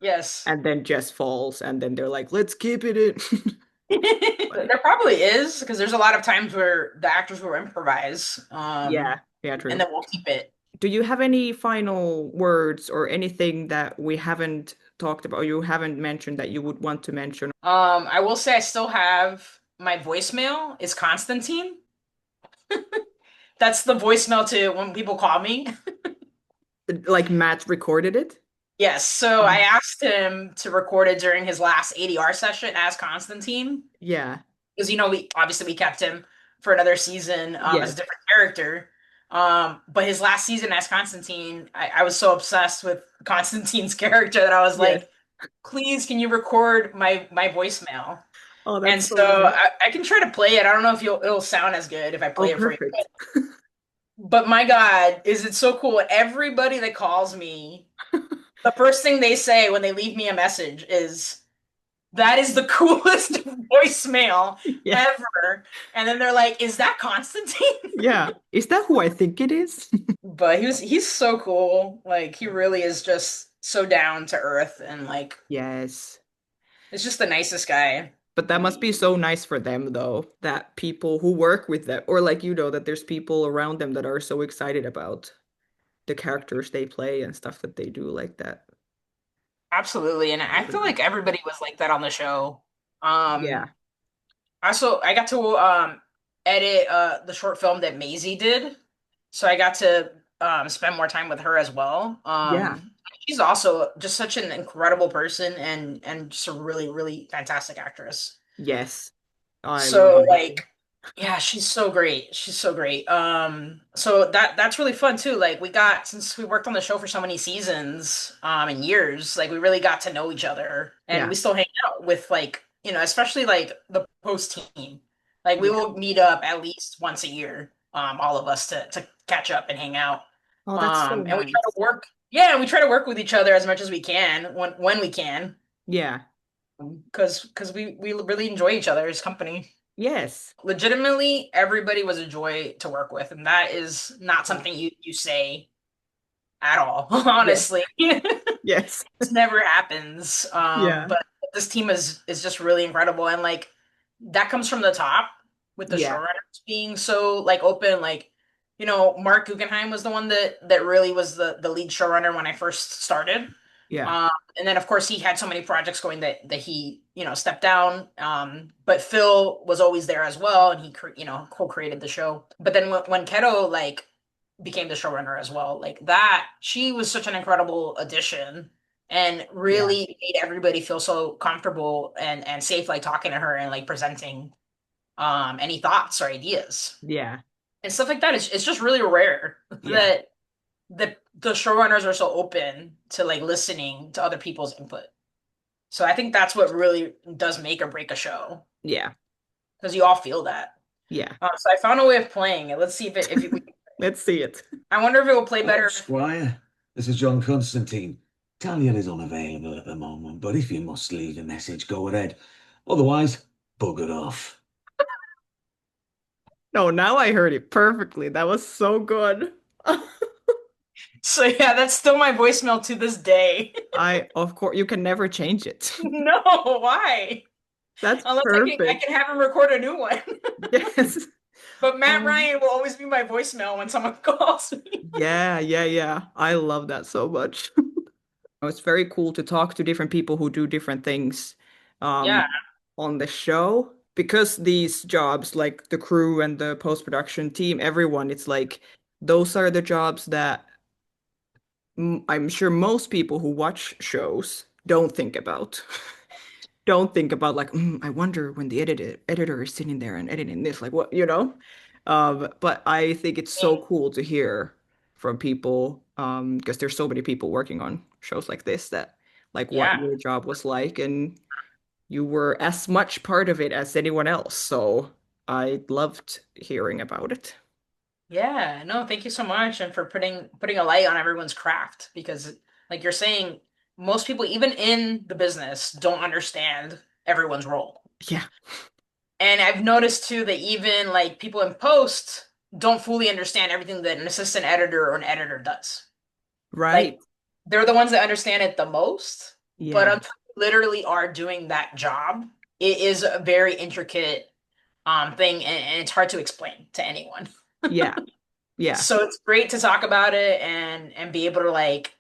Speaker 1: Yes.
Speaker 2: and then Jess falls and then they're like, let's keep it in. Funny.
Speaker 1: There probably is, because there's a lot of times where the actors will improvise,
Speaker 2: Yeah. Yeah,
Speaker 1: and
Speaker 2: true.
Speaker 1: then we'll keep it.
Speaker 2: Do you have any final words or anything that we haven't talked about or you haven't mentioned that you would want to mention?
Speaker 1: I will say I still have my voicemail is Constantine. That's the voicemail to when people call me.
Speaker 2: Like Matt recorded it?
Speaker 1: Yes, so I
Speaker 2: Oh,
Speaker 1: asked him to record it during his last ADR session as Constantine,
Speaker 2: yeah.
Speaker 1: because we obviously we kept him for another season as a
Speaker 2: Yes.
Speaker 1: different character. But his last season as Constantine, I was so obsessed with Constantine's character that I was
Speaker 2: Yes.
Speaker 1: like, please, can you record my voicemail?
Speaker 2: Oh,
Speaker 1: And
Speaker 2: that's so
Speaker 1: so
Speaker 2: nice.
Speaker 1: I can try to play it. I don't know if it'll sound as good if I
Speaker 2: Oh,
Speaker 1: play it for you.
Speaker 2: perfect.
Speaker 1: But my God, is it so cool? Everybody that calls me, the first thing they say when they leave me a message is, that is the coolest voicemail
Speaker 2: Yeah.
Speaker 1: ever. And then they're like, is that Constantine?
Speaker 2: Yeah. Is that who I think it is?
Speaker 1: But he's so cool. Like he really is just so down to earth, and like
Speaker 2: Yes.
Speaker 1: it's just the nicest guy.
Speaker 2: But that must be so nice for them, though, that people who work with them, or like that there's people around them that are so excited about the characters they play and stuff that they do like that.
Speaker 1: Absolutely. And I feel like everybody was like that on the show. Um
Speaker 2: Yeah.
Speaker 1: I got to edit the short film that Maisie did. So I got to spend more time with her as well.
Speaker 2: Yeah.
Speaker 1: She's also just such an incredible person, and just a really, really fantastic actress.
Speaker 2: Yes. I love
Speaker 1: So
Speaker 2: Maisie.
Speaker 1: like, yeah, she's so great. She's so great. So that's really fun too. Like since we worked on the show for so many seasons, and years, like we really got to know each other, and
Speaker 2: Yeah.
Speaker 1: we still hang out with like, especially like the post team. Like we
Speaker 2: Yeah.
Speaker 1: will meet up at least once a year, all of us to catch up and hang out.
Speaker 2: Oh, that's so
Speaker 1: And we try to
Speaker 2: nice.
Speaker 1: work, yeah, we try to work with each other as much as we can when we can,
Speaker 2: Yeah.
Speaker 1: because we really enjoy each other's company.
Speaker 2: Yes.
Speaker 1: Legitimately, everybody was a joy to work with, and that is not something you say at all,
Speaker 2: Yes.
Speaker 1: honestly.
Speaker 2: Yes.
Speaker 1: This never happens.
Speaker 2: Yeah.
Speaker 1: But this team is just really incredible, and like that comes from the top with the
Speaker 2: Yeah.
Speaker 1: showrunners being so like open. Like, Mark Guggenheim was the one that really was the lead showrunner when I first started.
Speaker 2: Yeah.
Speaker 1: Um, and then of course he had so many projects going that he stepped down. But Phil was always there as well, and he co-created the show. But then when Keto like became the showrunner as well, like that, she was such an incredible addition, and
Speaker 2: Yeah.
Speaker 1: really made everybody feel so comfortable and safe, like talking to her and like presenting any thoughts or ideas
Speaker 2: Yeah.
Speaker 1: and stuff like that. It's just really rare
Speaker 2: Yeah.
Speaker 1: that the showrunners are so open to like listening to other people's input. So I think that's what really does make or break a show,
Speaker 2: Yeah.
Speaker 1: because you all feel that.
Speaker 2: Yeah.
Speaker 1: So I found a way of playing it. Let's see
Speaker 2: Let's see it.
Speaker 1: I wonder if it will play
Speaker 3: Hello,
Speaker 1: better.
Speaker 3: Squire. This is John Constantine. Talia is unavailable at the moment, but if you must leave a message, go ahead. Otherwise, bugger off.
Speaker 2: No, now I heard it perfectly. That was so good.
Speaker 1: So yeah, that's still my voicemail to this day.
Speaker 2: Of course, you can never change it.
Speaker 1: No, why?
Speaker 2: That's
Speaker 1: Unless I
Speaker 2: perfect.
Speaker 1: can have him record a new one.
Speaker 2: Yes.
Speaker 1: But Matt
Speaker 2: Um,
Speaker 1: Ryan will always be my voicemail when someone calls me.
Speaker 2: yeah, yeah, yeah. I love that so much. It's very cool to talk to different people who do different things
Speaker 1: Yeah,
Speaker 2: um, on the show. because these jobs, like the crew and the post-production team, everyone, it's like those are the jobs that I'm sure most people who watch shows don't think about. Don't think about like, I wonder when the editor is sitting there and editing this, like what, you know? But I think it's so cool to hear from people, because there's so many people working on shows like this that like what
Speaker 1: Yeah.
Speaker 2: your job was like, and you were as much part of it as anyone else. So I loved hearing about it.
Speaker 1: Yeah, no, thank you so much, and for putting a light on everyone's craft because, like you're saying, most people, even in the business, don't understand everyone's role.
Speaker 2: Yeah,
Speaker 1: And I've noticed too that even like people in post don't fully understand everything that an assistant editor or an editor does.
Speaker 2: right.
Speaker 1: Like they're the ones that understand it the most, but
Speaker 2: Yeah,
Speaker 1: until you literally are doing that job, it is a very intricate thing, and it's hard to explain to anyone.
Speaker 2: yeah, yeah,
Speaker 1: So it's great to talk about it and be able to like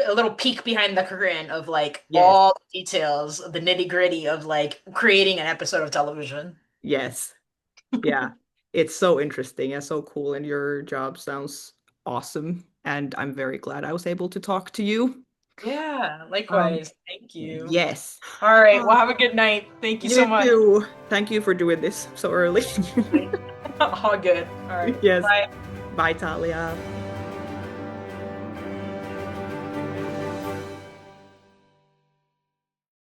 Speaker 1: a little peek behind the curtain of like
Speaker 2: yes,
Speaker 1: all the details, the nitty-gritty of like creating an episode of television.
Speaker 2: yes. Yeah, it's so interesting and so cool, and your job sounds awesome. And I'm very glad I was able to talk to you.
Speaker 1: Yeah,
Speaker 2: Um,
Speaker 1: likewise. Thank you.
Speaker 2: yes.
Speaker 1: All right, well,
Speaker 2: Uh,
Speaker 1: have a good night. Thank you so
Speaker 2: you
Speaker 1: much.
Speaker 2: too. Thank you for doing this so early.
Speaker 1: All good. All right.
Speaker 2: Yes.
Speaker 1: Bye.
Speaker 2: Bye, Talia.